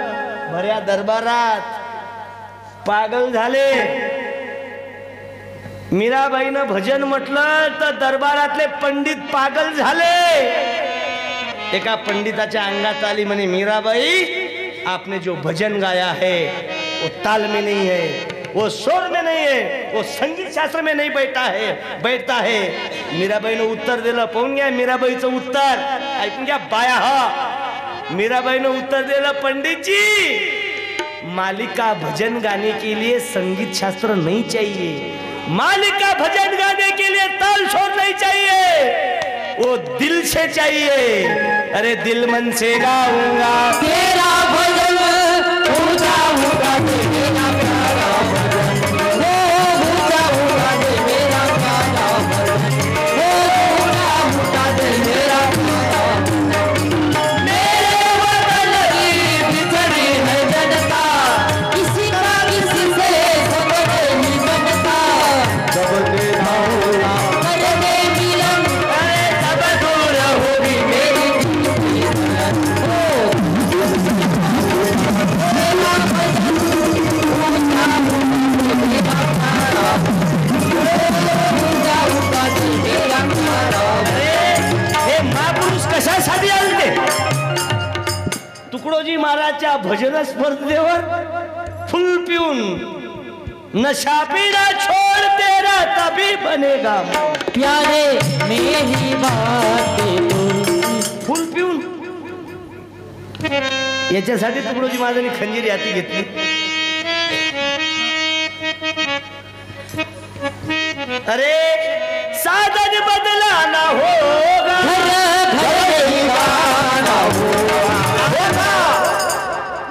भऱ्या दरबारात पागल झाले मीराबाईनं भजन म्हटलं तर दरबारातले पंडित पागल झाले एका पंडिताच्या अंगात आली म्हणे मीराबाई आपने जो भजन गाया है वो ताल में नहीं है वो स्वर में नहीं है वो संगीत शास्त्र में नहीं बैठता है मीराबाईनं उत्तर दिलं. पाहून घ्या मीराबाईचं उत्तर, ऐकून घ्या बाया. हा मीराबाईनं उत्तर दिलं, पंडितजी मालिका भजन गाने के लिए संगीत शास्त्र नहीं चाहिए, मालिका भजन गाने के लिए ताल शोर नहीं चाहिए, वो दिल से चाहिए. अरे दिल मन से गाऊंगा तेरा भजन, ऊंचा होगा मेरा प्यारा भजन, वो ऊंचा होगा मेरा प्यारा भजन, वो ऊंचा होगा मेरा प्यारा भजन. मेरे वतन की बिछड़ी है जनता, किसी का किसी से संबंध नहीं बनता. जब देखा होगा करने मिलन, अरे तब दूर होगी मेरी कशासाठी आले? तुकडोजी महाराजच्या भजन स्पर्धेवर फुल पिऊन नशा पीना छोड़ तेरा तभी बनेगा प्यारे मेरी बातें फुल पिऊन. याच्यासाठी तुकडोजी महाराजांनी खंजीर हाती घेतली. अरे साधन बदलाना होगा,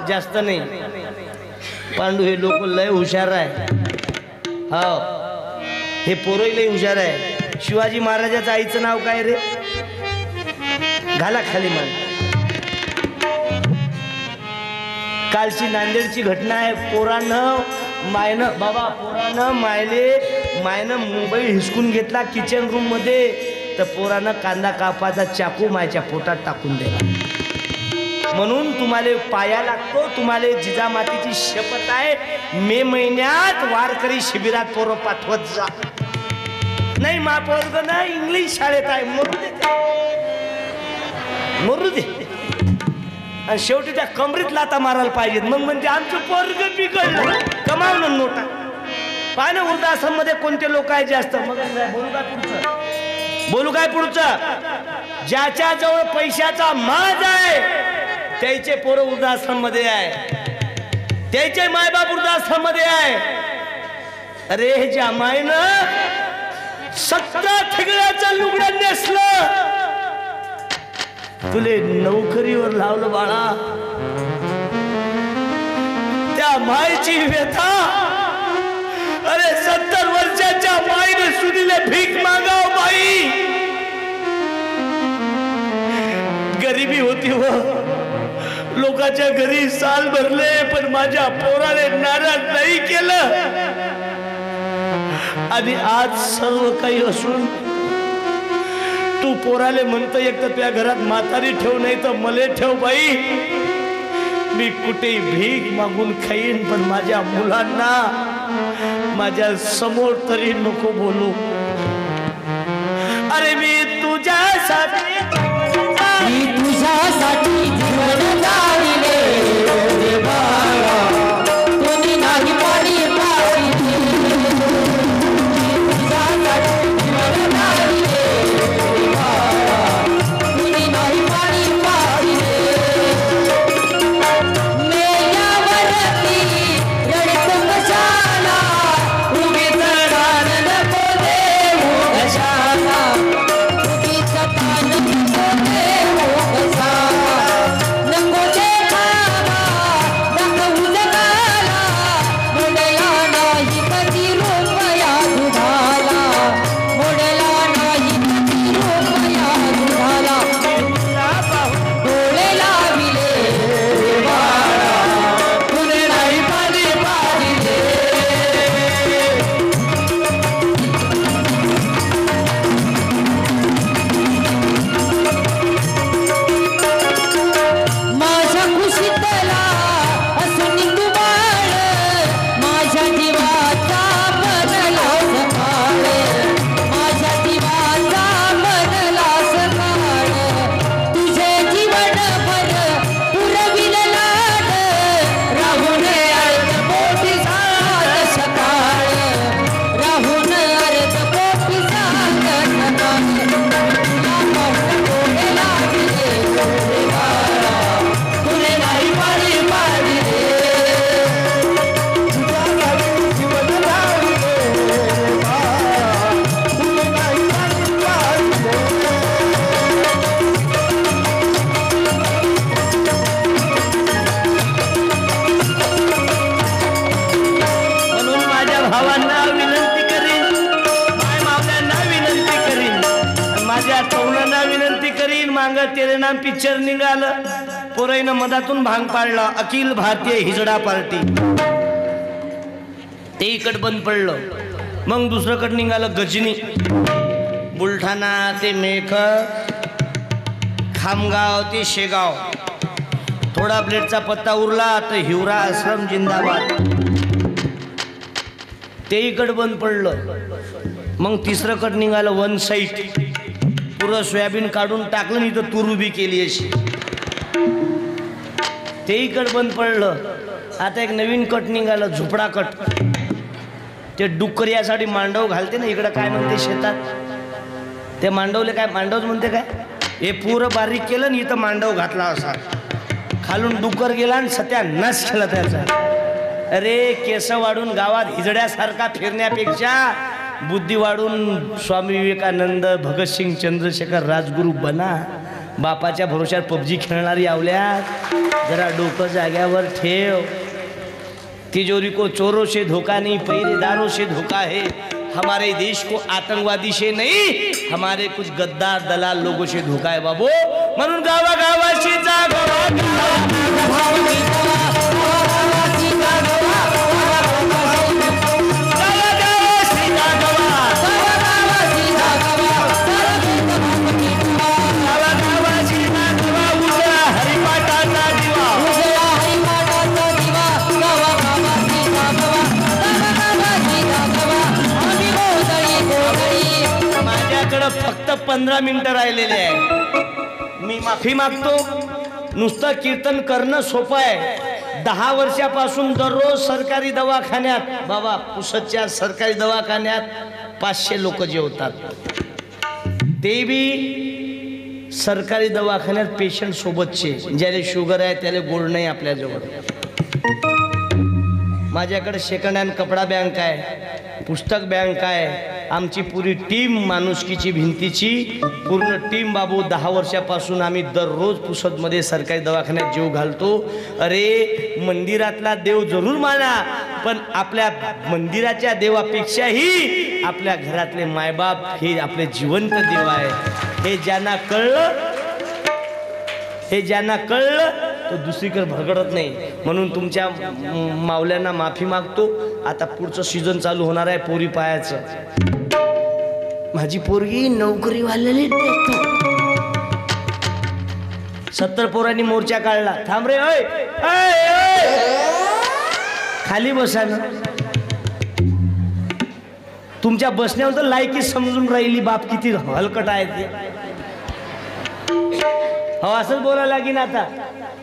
जास्त नाही. पांडू हे लोक लय हुशार आहे. हो हे पोरही लय हुशार आहे. शिवाजी महाराजाचं आईचं नाव काय रे? घाला खाली मान. कालची नांदेडची घटना आहे. पोरानं मायनं बाबा पोरानं मायनं मोबाईल हिसकून घेतला किचन रूम मध्ये, तर पोरानं कांदा कापाचा चाकू मायच्या पोटात टाकून दिला. म्हणून तुम्हाला पाया लागतो. तुम्हाला जिजामातीची शपथ आहे, मे महिन्यात वारकरी शिबिरात पोरं पाठवत जा. नाही मा पोरग ना इंग्लिश शाळेत आहे, मरू दे. आणि शेवटी त्या कमरीत लाता मारायला पाहिजेत. मग म्हणजे आमचं पोरग बिघडलं, कमावलं नोटा. पाय ना वृद्धाश्रम मध्ये कोणते लोक आहे जास्त. मग बोलू काय पुढचं? ज्याच्या जवळ पैशाचा माज आहे त्याचे पोरं वृद्धाश्रम मध्ये आहे, त्याचे मायबाप वृद्धाश्रम मध्ये आहे. अरे ज्या मायनं 17 ठिगळ्याचं लुगडं नेसलं, तुले नोकरीवर लावलं बाळा, त्या मायची व्यथा. अरे 70 वर्षाच्या माईने सुनीले भीक मागाव बाई. गरिबी होती व लोकांच्या घरी साल भरले, पण माझ्या पोराने नाराज नाही केलं. आणि आज सर्व काही असून तू पोराले म्हणतो एक तर तुझ्या घरात म्हातारी ठेव, नाही तर मले ठेव बाई. मी कुठेही भीक मागून खाईन, पण माझ्या मुलांना माझ्या समोर तरी नको बोलू. अरे मी तुझ्यासाठी जीवन जाळले देवाला, कोणी नाही पाणी पाहिजे. तुझ्यासाठी जीवन जाळले देवाला, कोणी नाही पाणी पाहिजे. मेल्यावरती रडत कशाला, उभी चढान नको देऊ कशाला, उभी चढान नको देऊ कशाला. मांग तेरे नाम पिक्चर निघालं, पोराईनं मधातून भांग पाडला, अखिल भारतीय हिजडा पार्टी, ते इकड बंद पडलं. मग दुसरंकड निघालं गजनी, बुलढाणा ते मेख, खामगाव ते शेगाव, थोडा प्लेटचा पत्ता उरला तर हिवरा आश्रम जिंदाबाद, ते इकड बंद पडलं. मग तिसरं कट निघालं वन साईड, पुरं सोयाबीन काढून टाकलं नाही तर तूर उभी केली अशी, ते इकड बंद पडलं. आता एक नवीन कट निघालं झोपडा कट, ते डुक्कर यासाठी मांडव घालते ना, इकडं काय म्हणते शेतात ते मांडवले काय मांडवच म्हणते काय, हे पुरं बारीक केलं आणि इथं मांडव घातला असा, खालून डुक्कर गेला आणि सत्यानाश केला त्याचा. अरे केस वाढून गावात हिजड्यासारखा फिरण्यापेक्षा बुद्धी वाढून स्वामी विवेकानंद, भगतसिंग, चंद्रशेखर राजगुरू बना. बापाच्या भरोश्यात पबजी खेळणारी आवल्यात, जरा डोकं जाग्यावर ठेव. तिजोरी को चोरों से धोखा नहीं, पहरेदारों से धोखा है. हमारे देश को आतंकवादी से नहीं, हमारे कुछ गद्दार दलाल लोगों से धोखा है बाबू. म्हणून गावागावाशी जा, फक्त 15 मिनिटं राहिलेले आहे. मी माफी मागतो. नुसतं कीर्तन करणं सोपं आहे. 10 वर्षापासून दररोज सरकारी दवाखान्यात, बाबा पुसदच्या सरकारी दवाखान्यात 500 लोक जेवतात. ते बी सरकारी दवाखान्यात पेशंट सोबतचे, ज्याला शुगर आहे त्याला गोड नाही आपल्याजवळ. माझ्याकडे सेकंड हँड कपडा बँक आहे, पुस्तक बँक आहे. आमची पुरी टीम, माणुसकीची भिंतीची पूर्ण टीम बाबू 10 वर्षापासून आम्ही दररोज पुसदमध्ये सरकारी दवाखान्यात जीव घालतो. अरे मंदिरातला देव जरूर माना, पण आपल्या मंदिराच्या देवापेक्षाही आपल्या घरातले मायबाप हे आपले जिवंत देव आहे. हे ज्यांना कळलं तो दुसरीकडे भरगडत नाही. म्हणून तुमच्या मावल्यांना माफी मागतो. आता पुढचं सीझन चालू होणार आहे पोरी पायाचं. माझी पोरगी नोकरीवाल्याने 70 पोरांनी मोर्चा काढला. थांब रे, ओय खाली बसा ना. तुमच्या बसण्यावर तर लायकी समजून राहिली बाप किती हलकट आहे ते. हो असंच बोलायला लागेल आता.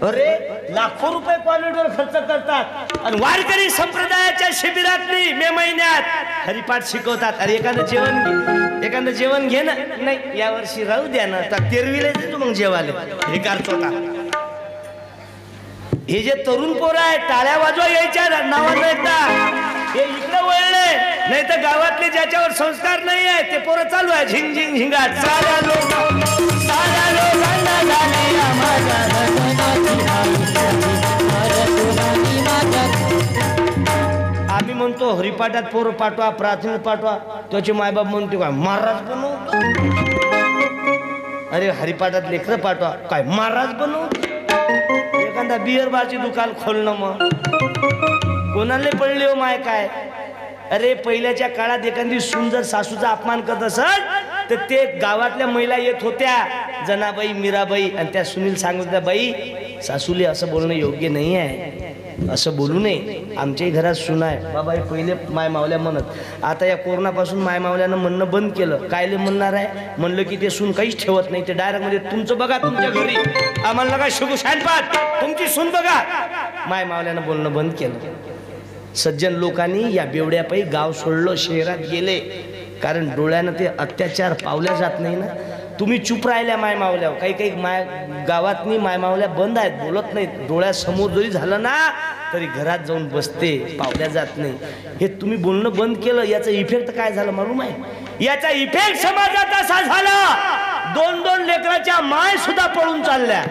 अरे लाखो रुपये कॉलेजवर खर्च करतात आणि वारकरी संप्रदायाच्या शिबिरात मे महिन्यात हरिपाठ शिकवतात. अरे एखादं जेवण घे ना. नाही यावर्षी राहू द्या ना, तेरवीला देतो मग जेवाले. हे करतो का? हे जे तरुण पोरं आहे टाळ्या वाजवा यायच्या नावानं एकदा हे इकडे वळले, नाही तर गावातले ज्याच्यावर संस्कार नाही आहे ते पोरं चालू आहे झिंग झिंग झिंगाट. साऱ्या लोकांना झाले आम्ही म्हणतो हरिपाठात पोरं पाठवा, प्राथमिक पाठवा. त्याचे मायबाप म्हणतो काय महाराज बनवतो. अरे हरिपाठात लेकरं पाठवा, काय महाराज बनवतो. एखादा बिअर बारची दुकान खोलणं मग कोणाला पडले हो माय काय. अरे पहिल्याच्या काळात एखादी सुंदर सासूचा अपमान करत असत तर ते गावातल्या महिला येत होत्या, जनाबाई, मीराबाई, आणि त्या सुनील सांगत होत्या, बाई सासूले असं बोलणं योग्य नाही आहे, असं बोलू नये. आमच्याही घरात सुना आहे. बाबा हे पहिले माय मावल्या म्हणत. आता या कोरोनापासून माय मावल्यानं म्हणणं बंद केलं. कायले म्हणणार आहे म्हणलं की ते सून काहीच ठेवत नाही. ते डायरेक्ट म्हणजे तुमचं बघा तुमच्या घरी, आम्हाला नका शिकू शानपाट, तुमची सून बघा. माय मावल्यानं बोलणं बंद केलं. सज्जन लोकांनी या बेवड्यापायी गाव सोडलं, शहरात गेले. कारण डोळ्यानं ते अत्याचार पावल्या जात नाही ना. तुम्ही चुप राहिल्या माय मावल्यावर. काही काही गावातनी माय मावल्या बंद आहेत, बोलत नाहीत. डोळ्यासमोर जरी झालं ना तरी घरात जाऊन बसते, पावल्या जात नाही. हे तुम्ही बोलणं बंद केलं, याचा इफेक्ट काय झाला मालूम आहे? याचा इफेक्ट समाजात असा झाला 2-2 लेकराच्या माय सुद्धा पळून चालल्या.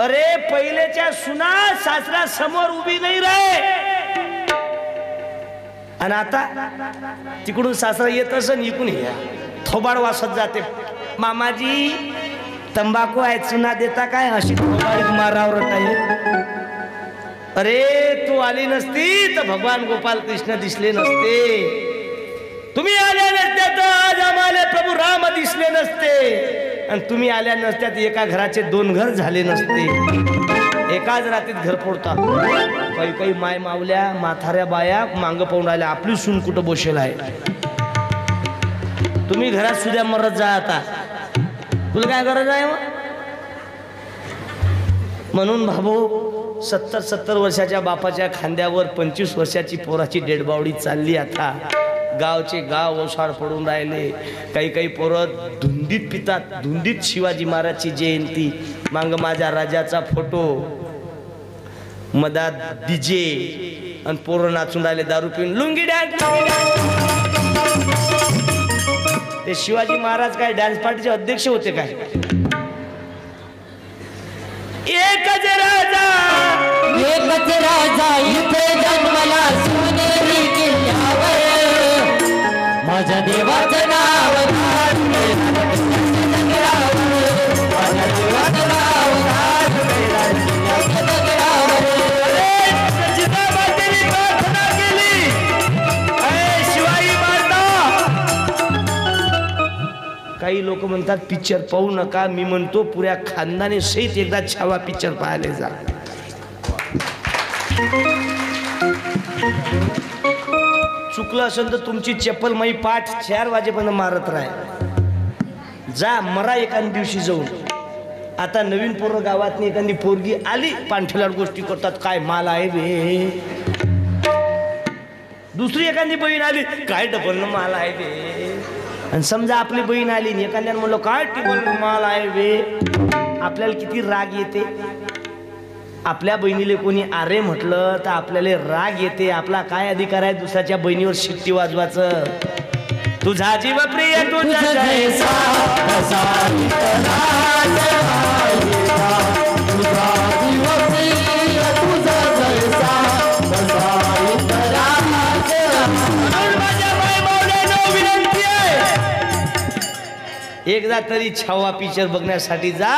अरे पहिलेच्या सुना सासरा समोर उभी नाही रे. आणि आता तिकडून सासरा येत असं इकून या थोबाड वासत जाते. मामाजी तंबाखू आहे चुना देता काय, अशी थोबाडीत मारावर आहे. अरे तू आली नसती तर भगवान गोपाल कृष्ण दिसले नसते. तुम्ही आल्या नसत्या तर आज आम्हाला प्रभू राम दिसले नसते. आणि तुम्ही आल्या नसत्यात एका घराचे 2 घर झाले नसते. एकाच रात्रीत घर फोडता. काही काही माय मावल्या म्हाताऱ्या बाया मांग पाहून राहिल्या, आपली सून कुठं बसेल आहे. तुम्ही घरात सुद्धा मरत जा. आता तुला काय गरज आहे मग. म्हणून भाऊ 70 वर्षाच्या बापाच्या खांद्यावर 25 वर्षाची पोराची डेडबावडी चालली. आता गावचे गाव ओसाड पडून राहिले. काही काही पोरं धुंदीत पितात. धुंदीत शिवाजी महाराजची जयंती, मांग माझ्या राजाचा फोटो, मधात डीजे, आणि पोरं नाचून राहिले दारू पिऊन लुंगी डान्स. ते शिवाजी महाराज काय डान्स पार्टीचे अध्यक्ष होते काय. एकच राजा इथे जन्मला सोनेरी किल्ल्यावर, माझ्या देवाचं नाव माझ्या देवाचं नाव प्रार्थना केली. शिवाई माता. काही लोक म्हणतात पिक्चर पाहू नका. मी म्हणतो पुऱ्या खानदाने सहित एकदा छावा पिक्चर पाहायला जा. चुकलं असेल तर तुमची चप्पल माई पाठ 4 वाजेपर्यंत मारत राह. जा मरा एखाद्या दिवशी जाऊन. आता नवीन पोरं गावात एखादी पोरगी आली पांठेलाड गोष्टी करतात. काय माल आहे बे. दुसरी एखादी बहीण आली काय डबल माल आहे बे. आणि समजा आपली बहीण आली एखाद्यानं म्हणलं काय टिबल माल आहे बे. आपल्याला किती राग येते. आपल्या बहिणीले कोणी आरे म्हटलं तर आपल्याला राग येते. आपला काय अधिकार आहे दुसऱ्याच्या बहिणीवर शिट्टी वाजवायचं. तुझा जीव प्रिय तुझा जैसा विनंती आहे एकदा तरी छावा पिक्चर बघण्यासाठी जा.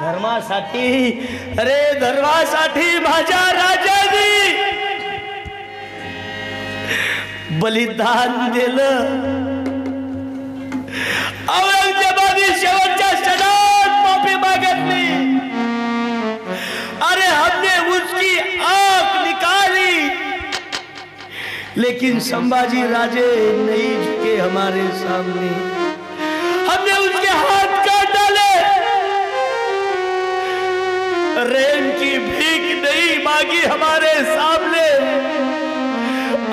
धर्मासाठी. अरे धर्मासाठी माझ्या राजाने बलिदान दिलं. औरंगजेबाने शेवटच्या क्षणात माफी मागितली. अरे हमने उसकी आंख निकाली लेकिन संभाजी राजे नहीं झुके हमारे सामने. हमने उसके हाथ काट डाले. रेम की भीख नहीं मांगी हमारे सामने.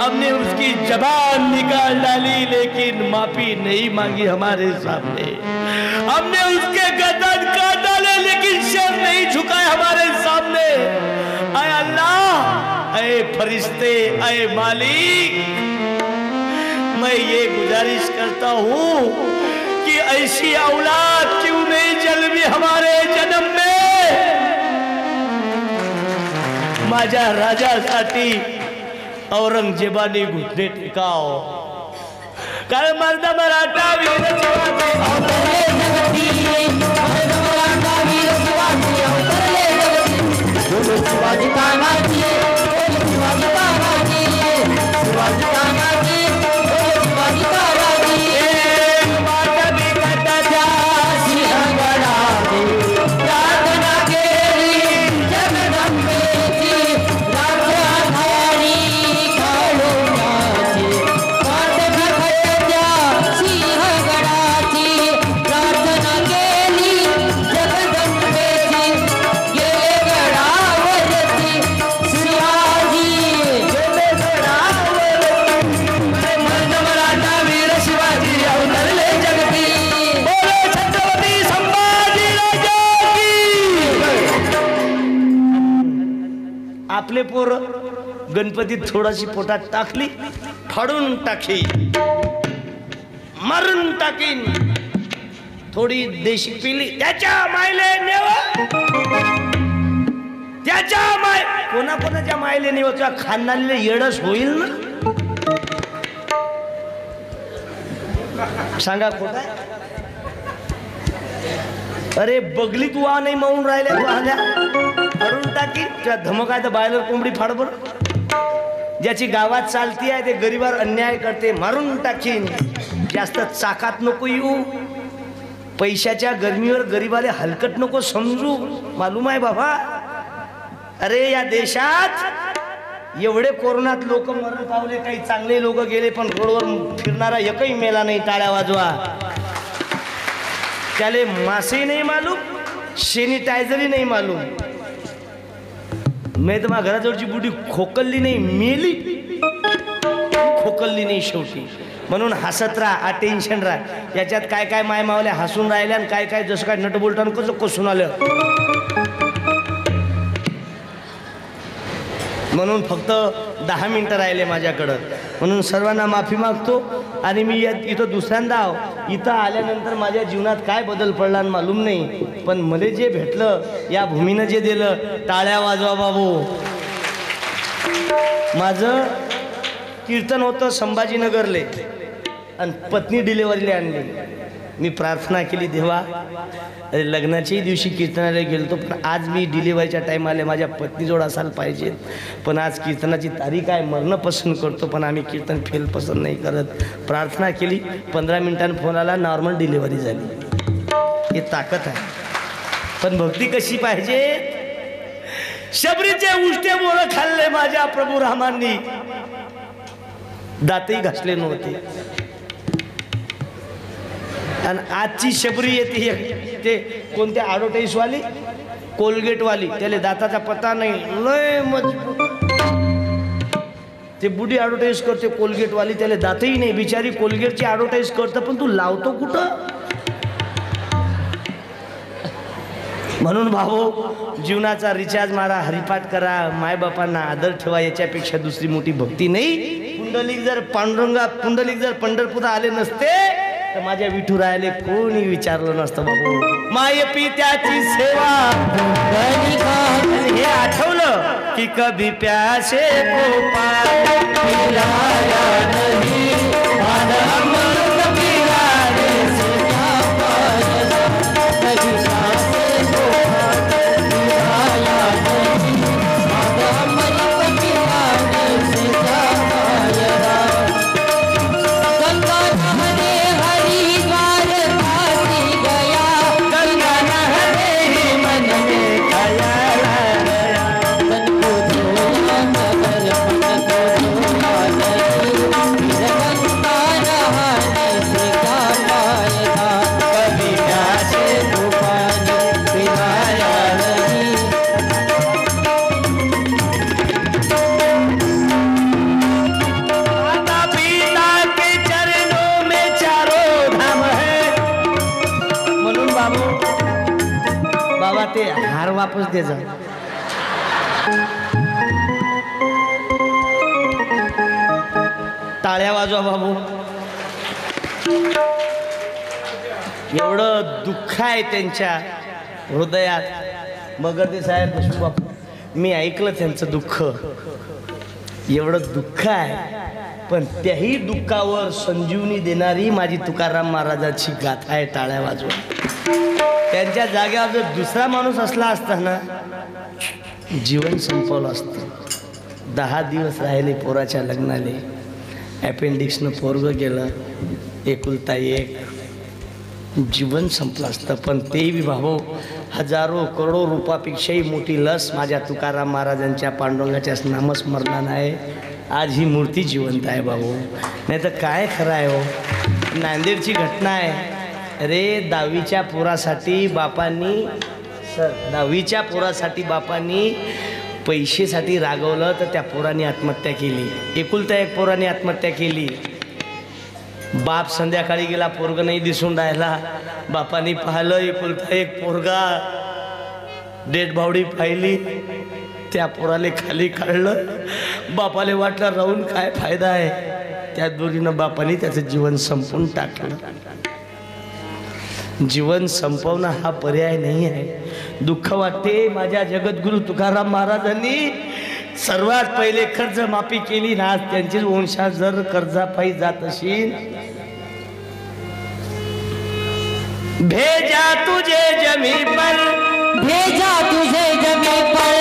हमने उसकी जबान निकाल डाली लेकिन माफी नहीं मांगी हमारे सामने. हमने उसके गर्दन काट डाले लेकिन सर नहीं झुकाए हमारे सामने. आए अल्लाह, आए फरिश्ते, आए मालिक, मैं ये गुजारिश करता हूँ कि ऐसी औलाद क्यों नहीं जन्मी हमारे जन्म में. माझ्या राजासाठी औरंगजेबाने घुटणे टेकाव. काय मर्द मराठा वीर शिवाजी तानाजी आपले पोर गणपतीत थोडीशी पोटात टाकली, फाडून टाकी, मारून टाकीन. थोडी देशी पिली त्याच्या मायले नेव, त्याच्या माय कोणाकोणाच्या मायले नेव. तुझ्या खानदानीले येडस होईल ना. सांगा खोटा? अरे बगली तू आ नाही म्हणून राहिल्या तू आल्या अडून टाकी त्या धमकाय तर बायलर कोंबडी फाडबर. ज्याची गावात चालती आहे ते गरीबावर अन्याय करते मारून टाकीन. जास्त चाकात नको येऊ. पैशाच्या गरमीवर गरीबाले हलकट नको समजू. मालूम आहे बाबा. अरे या देशात एवढे कोरोनात लोक मरण पावले. काही चांगले लोक गेले पण रोडवर फिरणारा एकही मेला नाही. टाळ्या वाजवा. त्याले मासे नाही मालूम, सॅनिटायझरही नाही मालूम. मी तर माझ्या घराजवळची बुडी खोकल्ली नाही, मेली. खोकल्ली नाही शेवटी. म्हणून हसत राहा, अटेन्शन राहा. याच्यात काय काय माय मावले हसून राहिल्या आणि काय काय जसं काय नट बोलताना कसं कसून आलं. म्हणून फक्त 10 मिनिटं राहिले माझ्याकडं. म्हणून सर्वांना माफी मागतो. आणि मी इथं दुसऱ्यांदा इथं आल्यानंतर माझ्या जीवनात काय बदल पडला मालूम नाही. पण मला जे भेटलं या भूमीनं जे दिलं, टाळ्या वाजवा बाबू. माझं कीर्तन होतं संभाजीनगरले आणि पत्नी डिलेवरीला आणली. मी प्रार्थना केली देवा, अरे लग्नाच्याही दिवशी कीर्तनाला गेलो पण आज मी डिलिव्हरीच्या टाईमाला माझ्या पत्नीजवळ असायला पाहिजे. पण आज कीर्तनाची तारीख आहे, मरणं पसंत करतो पण आम्ही कीर्तन फेल पसंत नाही करत. प्रार्थना केली, 15 मिनिटांनी फोन आला, नॉर्मल डिलिव्हरी झाली. हे ताकद आहे. पण भक्ती कशी पाहिजे. शबरीचे उष्टे बोळं खाल्ले माझ्या प्रभू रामांनी, दातही घासले नव्हते. आणि आजची शबरी येते ते कोणत्या ॲडव्हर्टाईजवाली, कोलगेटवाली, त्याला दाताचा पत्ता नाही, लय मजबूत. ते बुडी ॲडव्हर्टाईज करते कोलगेटवाली, त्याला दातही नाही. बिचारी कोलगेटची ॲडव्हर्टाईज करतं पण तू लावतो कुठं. म्हणून भाऊ जीवनाचा रिचार्ज मारा, हरिपाठ करा, मायबापांना आदर ठेवा. याच्यापेक्षा दुसरी मोठी भक्ती नाही. पुंडलिक जर पंढरपूर आले नसते तर माझ्या विठुरायाले कोणी विचारलं नसतं बाबू. माय पित्याची सेवा हे आठवलं की कभी प्यासे को पिलाया नहीं, अमृत पिलाने से ते हार वापस दे जा. टाळ्या वाजवा बाबू. एवढं दुःख आहे त्यांच्या हृदयात. मगरदे साहेब देशमुख बापू, मी ऐकलं त्यांचं दुःख. एवढं दुःख आहे पण त्याही दुःखावर संजीवनी देणारी माझी तुकाराम महाराजांची गाथा आहे. टाळ्या वाजवा. त्यांच्या जागेवर जर दुसरा माणूस असला असता ना, जीवन संपवलं असतं. 10 दिवस राहिले पोराच्या लग्नाले. अपेंडिक्सनं पोरगं गेलं, एकुलता एक. जीवन संपलं असतं. पण तेही भाऊ हजारो करोडो रुपयापेक्षाही मोठी लस माझ्या तुकाराम महाराजांच्या पांडुरंगाच्या नामस्मरणानं आहे. आज ही मूर्ती जिवंत आहे भाऊ. नाही तर काय खरं आहे हो. नांदेडची घटना आहे. अरे 10वीच्या पोरासाठी बापांनी पैसेसाठी रागवलं तर त्या पोराने आत्महत्या केली. एकुलता एक पोराने आत्महत्या केली. बाप संध्याकाळी गेला, पोरग नाही दिसून राहिला. बापाने पाहिलं, एकुलता एक पोरगा, डेड बॉडी पाहिली. त्या पोराले खाली काढलं. बापाले वाटलं राहून काय फायदा आहे. त्या दोरीनं बापाने त्याचं जीवन संपवून टाकलं. जीवन संपवणं हा पर्याय नाही आहे. दुःख वाटते. माझ्या जगद्गुरु तुकाराम महाराजांनी सर्वात पहिले कर्ज माफी केली ना. त्यांचे वंशा जर कर्जापायी जात असेल भेजा तुझे जमी पर, भेजा तुझे जमी पर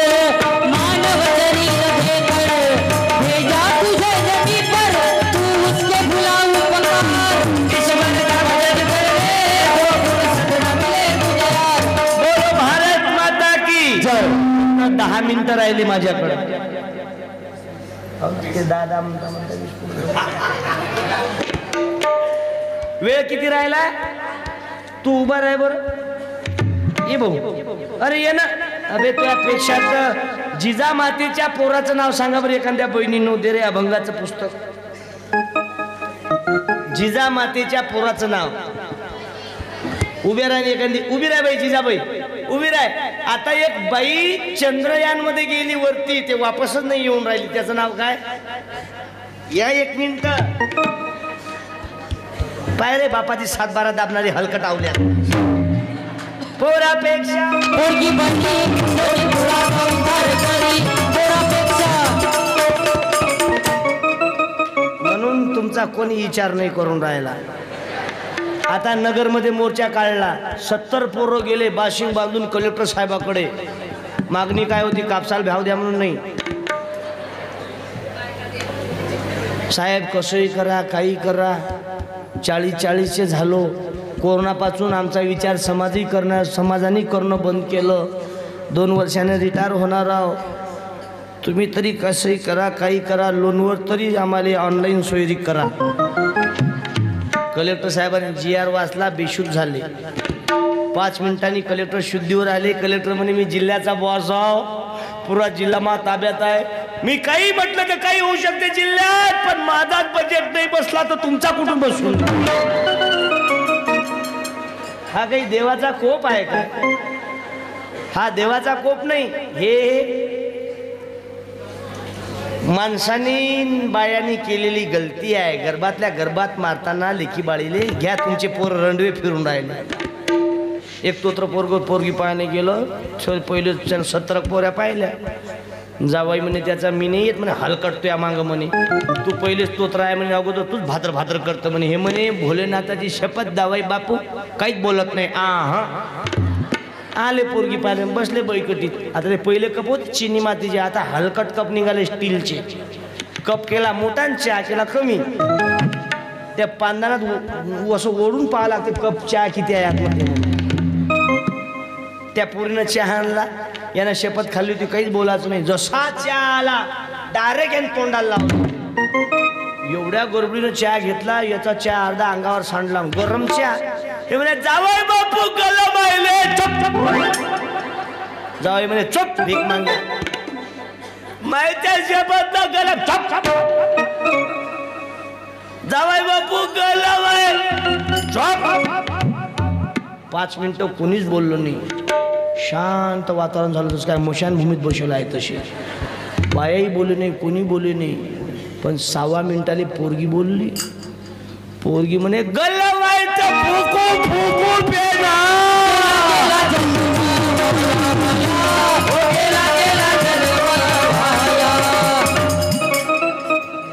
मानव शरीर देकर, भेजा तुझे जमी पर तू उसके गुलाम पकार, ईश्वर का भजन कर ले तो फुर्सत न मिले तुझे यार। बोलो भारत माता की जय। 10 मिनिटं राहिली माझ्याकडे. ते दादा वेळ किती राहिला? तू उभा राह बर. ये भाऊ, अरे ये ना. अबे तुझ्यापेक्षा जिजामातेच्या पोराचं नाव सांगा बरं एखाद्या बहिणीनं. दे रे अभंगाचं पुस्तक. जिजामातेच्या पोराचं नाव. उभे राह एखादी. उभी राह बाई, जिजाबाई उभी राह. आता एक बाई चंद्रयान मध्ये गेली वरती, ते वापसच नाही येऊन राहिली. त्याचं नाव काय? या 1 मिनिट. पाय रे बापाची 7-12 दाबणारी हलकट आवल्या. पोरापेक्षा पोरगी बनली तरी पुरा संसार करी, पोरापेक्षा. म्हणून तुमचा कोणी विचार नाही करून राहिला. आता नगरमध्ये मोर्चा काढला. 70 पोरं गेले बाशिंग बांधून कलेक्टर साहेबाकडे. मागणी काय होती? कापसाला भाव द्या म्हणून. नाही साहेब कसंही करा, काही करा. 40-40चे झालो. कोरोनापासून आमचा विचार समाजाने करणं बंद केलं. 2 वर्षाने रिटायर होणार आहोत. तुम्ही तरी कसंही करा, काही करा. लोनवर तरी आम्हाला ऑनलाईन सोयरी करा. कलेक्टर साहेबांनी GR वाचला. बेशुद्ध झाले. 5 मिनिटांनी कलेक्टर शुद्धीवर आले. कलेक्टर म्हणे मी जिल्ह्याचा बॉस आहो, पुरा जिल्हा मा ताब्यात आहे. मी काही म्हटलं तर काही होऊ शकते जिल्ह्यात, पण माझाच बजेट नाही बसला तर तुमचा कुठून बसून? हा काही देवाचा कोप आहे का? हा देवाचा कोप नाही. हे माणसानी बायांनी केलेली गलती आहे. गर्भातल्या गर्भात मारताना लेखी बाळीले घ्या तुमचे पोर रंडवे फिरून राहिले. एक तोत्र पोरगी पाहणे गेलं. पहिले 17 पोऱ्या पाहिल्या. जावाई म्हणे त्याचा मी नाही येत म्हणे, हलकटतो या मांग म्हणे. तू पहिलेच तोत्र आहे म्हणे, अगोदर तूच भाद्र भाद्र करतं म्हणे. हे म्हणे भोलेनाथाची शपथ दावाई बापू काहीच बोलत नाही. आले पोरगी पाहिले बसले बैकटीत. आता ते पहिले कप होते चिनी मातीचे, आता हलकट कप निघाले स्टीलचे. कप केला मोठा, चहा केला कमी. त्या पांदानात असं ओढून पाहा लागते कप चहा किती आहे आतमध्ये. त्या पोरीनं चहा आणला. यानं शपथ खाल्ली होती काहीच बोलायचं नाही. जसा चहा आला डायरेक्ट याने तोंडाला लावला. एवढ्या गडबडीनं चहा घेतला. याचा चहा अर्धा अंगावर सांडला. गरम चहा. हे म्हणे जावई बापू गलम आले. जावई म्हणे चुप, भीक मागे. माहिती शपथ गलम. जावई बापू गलम आहे. 5 मिनिटं कोणीच बोललो नाही. शांत वातावरण झालं. तसं काय मशानभूमीत बसवलं आहे तशी. बायाही बोलले नाही, कोणी बोलले नाही. पण 6व्या मिनिटाला पोरगी बोलली. पोरगी म्हणे गल्लवायचं फुकू फुकू पेना.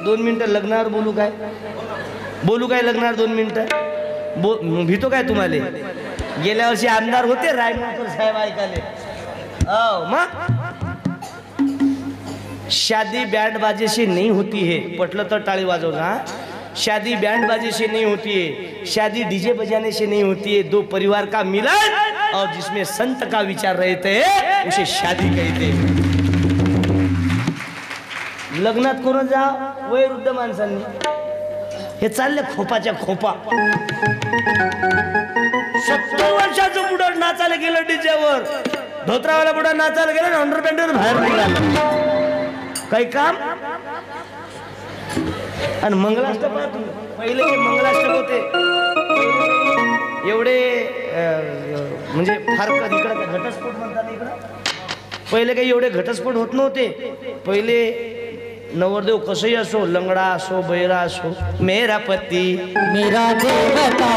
2 मिनिटं लग्नावर बोलू काय? लग्नावर 2 मिनिटं भीतो काय तुम्हाला? गेल्या वर्षी आमदार होते रायमाकर साहेब ऐकाले. मग शादी बैंड बाजे से नहीं होती है. पटलं तर टाळी वाजवना. शादी बैंड बाजे से नहीं होती है, शादी डीजे बजाने से नहीं होती है. 2 परिवार का मिलन और जिसमें संत का विचार रहते हैं उसे शादी कहते हैं. लग्नात करून जा वयोवृद्ध माणसांनी. हे चालले खोपाच्या खोपा. 70 वर्षाचं बुडा नाचायला गेलं डीजेवर. धोत्रावाला बुडा नाचायला गेला ना अंडरपॅन्टवर बाहेर निघाला. काही काम. आणि मंगलाष्टक पहिले जे मंगलाष्टक होते एवढे म्हणजे फार इकडे घटस्फोट म्हणतात. इकडं पहिले काही एवढे घटस्फोट होत नव्हते. पहिले नवरदेव कसंही असो, लंगडा असो, बैरा असो, मेरा पती मेरा देवता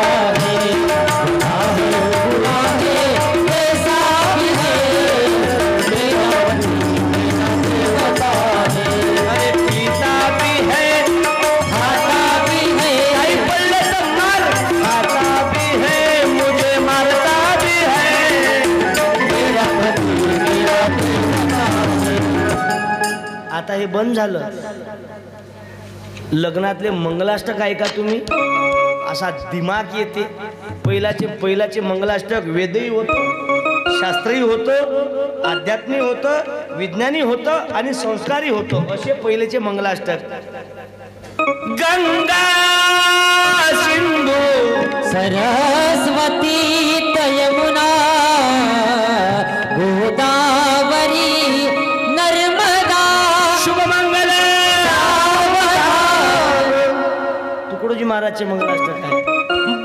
आता हे बंद झालं. लग्नातले मंगलाष्टक ऐका तुम्ही, असा दिमाग येते. पहिलाचे मंगलाष्टक वेदही होतं, शास्त्रही होतं, आध्यात्मिक होतं, विज्ञानी होतं आणि संस्कारी होतं. असे पहिलेचे मंगलाष्टक. गंगा सिंधू सरस्वती यमुना गोदावरी नर्मदा शुभमंगल. तुकडोजी महाराजचे मंगलाष्टक आहे.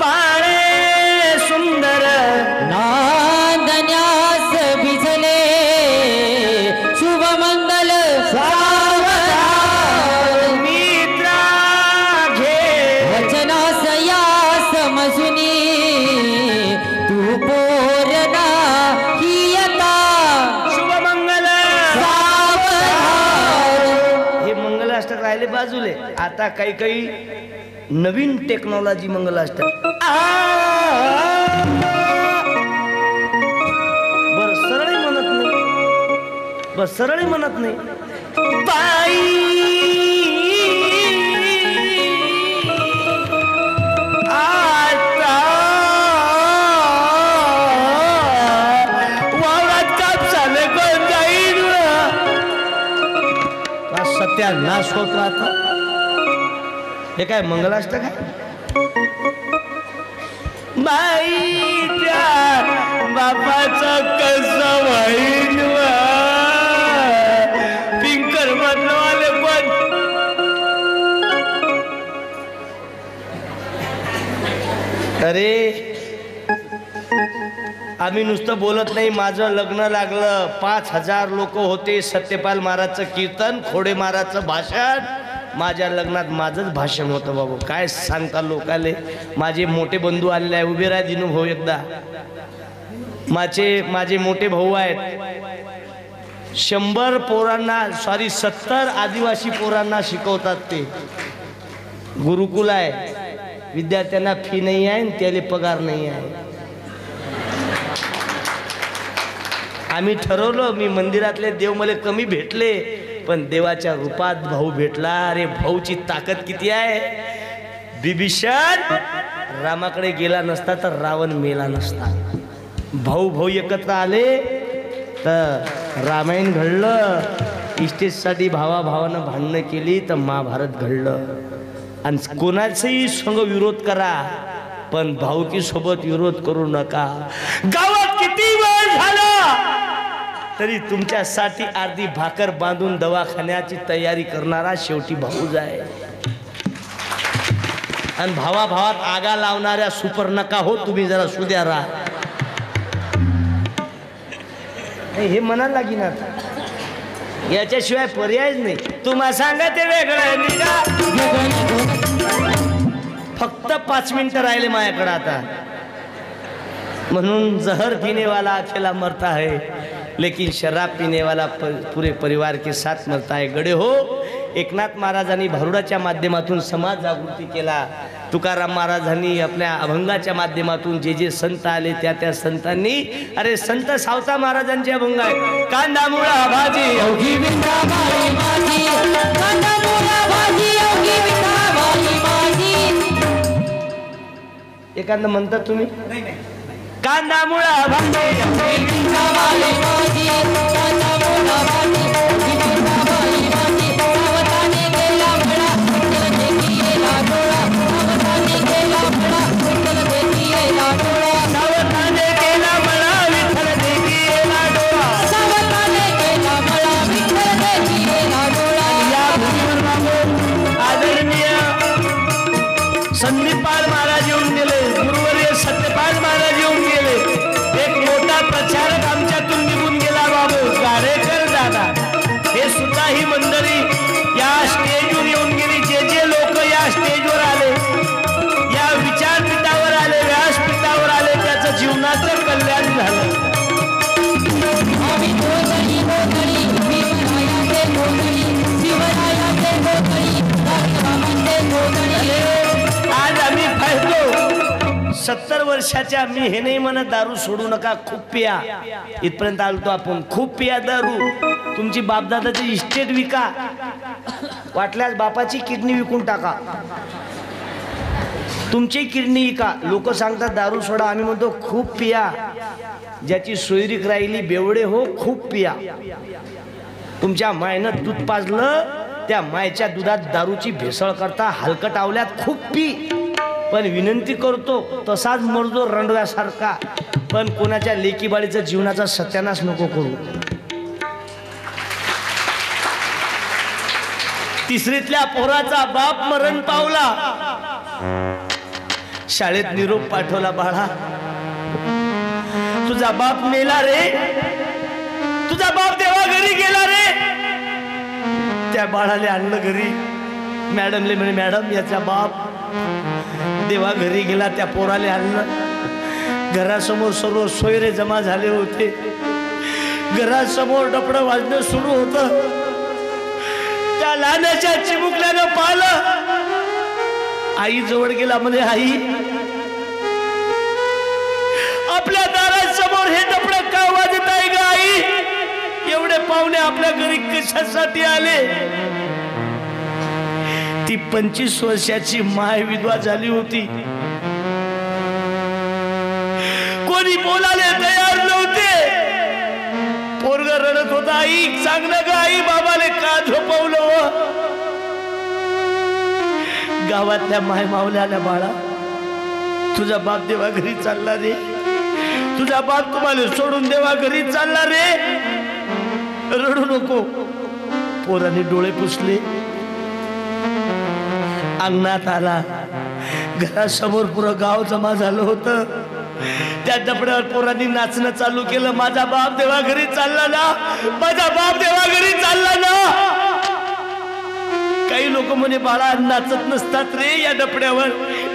बाळे सुंदर नांदण्यास भिजले शुभमंगल मित्रा घे वचनास यास मजुनी तू पोरना हियता शुभमंगल. सावधान. हे मंगलाष्टक राहिले बाजूले. आता काही नवीन टेक्नॉलॉजी मंगलाष्टक. बर सरळ म्हणत नाही, बस सरळ म्हणत नाही. बाई आता वावरात कापसाले कोण जाईल. सत्यानाश होत राहता. हे काय मंगलाष्टक आहे. बाईच्या बापाचं कसं वाईन पिंकर बदलवाले पण. अरे आम्ही नुसतं बोलत नाही. माझं लग्न लागलं, 5,000 लोक होते. सत्यपाल महाराजचं कीर्तन, खोडे महाराजचं भाषण, माझ्या लग्नात माझंच भाषण होतं. बाबू काय सांगता लोकाले. माझे मोठे बंधू आलेले आहे. उभे राहा दिनू भाऊ एकदा. माझे मोठे भाऊ आहेत. 100 पोरांना 70 आदिवासी पोरांना शिकवतात. ते गुरुकुल आहे. विद्यार्थ्यांना फी नाही आहे आणि त्याला पगार नाही आहे. आम्ही ठरवलं, मी मंदिरातले देव मला कमी भेटले, पण देवाच्या रूपात भाऊ भेटला. अरे भाऊची ताकद किती आहे. बिभीषण रामाकडे गेला नसता तर रावण मेला नसता. भाऊ एकत्र आले तर रामायण घडलं. इस्टेटसाठी भावानं भांडणं केली तर महाभारत घडलं. आणि कोणाचाही संग विरोध करा, पण भाऊकी सोबत विरोध करू नका. गावात किती वेळ झाला तरी तुमच्यासाठी अर्धी भाकर बांधून दवाखान्याची तयारी करणारा शेवटी भाऊच आहे. आणि भावात आगा लावणाऱ्या सुपर नका हो तुम्ही. जरा सुद्या राहा. हे म्हणायला लागेल आता. याच्याशिवाय पर्यायच नाही. तुम्हाला सांगा ते वेगळं निघा. फक्त 5 मिनिटं राहिले माझ्याकडे आता. म्हणून जहर पीने वाला अकेला मरता है, लेकिन शराब पीने वाला पूरे परिवार के साथ मरता है. गडे हो, एकनाथ महाराजांनी भारुडाच्या माध्यमातून समाज जागृती केला. तुकाराम महाराजांनी आपल्या अभंगाच्या माध्यमातून जे संत आले त्या संतांनी. अरे संत सावता महाराजांचे अभंग आहे. कांदा मुळा भाजी योगी विठाबाई माझी, कांदा मुळा भाजी योगी विठाबाई माझी. एखादं म्हणतात तुम्ही. कांदा मुळा भाजी योगी विठाबाई माझी, कांदा मुळा भाजी योगी विठाबाई माझी. सावताने गेला म्हणा विठ्ठल देखियेला डोळा. सावताने गेला म्हणा विठ्ठल देखियेला डोळा. सावताने गेला म्हणा विठ्ठल देखियेला डोळा. सावताने गेला म्हणा विठ्ठल देखियेला डोळा. या भूमीवर बाबू आदरणीय संदीपाल महाराज येऊन गेले. गुरुवर्य सत्यपाल महाराज येऊन गेले. एक मोठा प्रचारक आमच्यातून निघून गेला बाबू गाडेकर दादा. हे सुद्धा ही मंडळी या स्टेजवर येऊन गेली. जे लोक या स्टेजवर आले, या विचारपीठावर आले, व्यासपीठावर आले, त्याचं जीवनाचं कल्याण झालं. आम्ही गोधडी गोधडी भीमरायाचे गोधडी, शिवरायाचे गोधडी, रामरामाचे गोधडी. आज आम्ही पाहतो 70 वर्षाच्या मी हे नाही म्हणत दारू सोडू नका, खूप पिया. इथपर्यंत आलतो आपण. खूप पिया दारू. तुमची बापदादाची इस्टेट विका, वाटल्यास बापाची किडनी विकून टाका, तुमची किडनी विका. लोक सांगतात दारू सोडा, आम्ही म्हणतो खूप पिया. ज्याची सोयरीक राहिली बेवडे हो, खूप पिया. तुमच्या मायनं दूध पाजलं, त्या मायच्या दुधात दारूची भेसळ करता, हलकट आवल्यात, खूप पी. पण विनंती करतो तसाच मरजो रणव्यासारखा, पण कोणाच्या लेकीबाळीचं जीवनाचा सत्यानाश नको करू. तिसरीतल्या पोराचा बाप मरण पावला, शाळेत निरोप पाठवला, बाळा तुझा बाप मेला रे, तुझा बाप देवा घरी गेला रे. त्या बाळाले आणलं घरी. मॅडमले म्हणे, मॅडम याचा बाप देवा घरी गेला. त्या पोराले आणलं. घरासमोर सर्व सोयरे जमा झाले होते. घरासमोर डपडं वाजणं सुरू होतं. त्या लहानाच्या चिमुकल्यानं पाहिलं. आई जवळ गेला, म्हणे आई आपल्या दारासमोर हे डपडं का वाजत आहे ग आई? एवढे पाहुणे आपल्या घरी कशासाठी आले? ती 25 वर्षाची माय विधवा झाली होती. कोणी बोलायला तयार नव्हते. पोरग रडत होता, आई सांग ना ग आई, बाबाले का झोपवलं? गावातल्या माय मावल्याला, बाळा तुझा बाप देवा घरी चालला रे, तुझा बाप तुम्हाला सोडून देवा घरी चालला रे, रडू नको. पोराने डोळे पुसले, अंगणात आला. घरासमोर पुरं गाव जमा झालं होतं. त्या डबड्यावर पोरांनी नाचणं चालू केलं. माझा बाप देवा घरी चालला ना, माझा बाप देवा घरी चालला ना. काही लोक म्हणे, बाळा नाचत नसतात रे या डबड्यावर.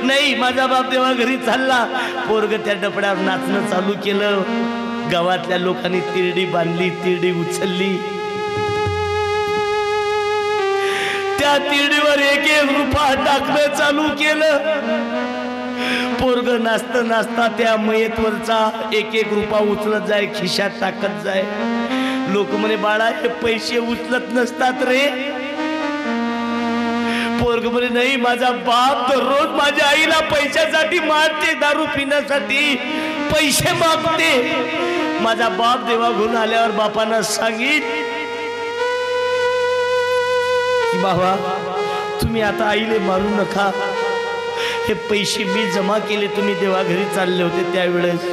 नाही, माझा बाप देवा घरी चालला. पोरग त्या डबड्यावर नाचणं चालू केलं. गावातल्या लोकांनी तिरडी बांधली, तिरडी उचलली. त्या तिरडीवर एक एक रुपया टाकणं चालू केलं. पोरग नाचता नाचता त्या मयतवरचा एक एक रुपया उचलत जाय, खिशात टाकत जाय. लोक म्हणे, बाळा हे पैसे उचलत नसतात रे. पोरग म्हणे, नाही माझा बाप दररोज माझ्या आईला पैशासाठी मारते, दारू पिण्यासाठी पैसे मागते. माझा बाप देवा घेऊन आल्यावर बापानं सांगित की बाबा तुम्ही आता आईले मारू नका, हे पैसे मी जमा केले, तुम्ही देवा घरी चालले होते त्यावेळेस.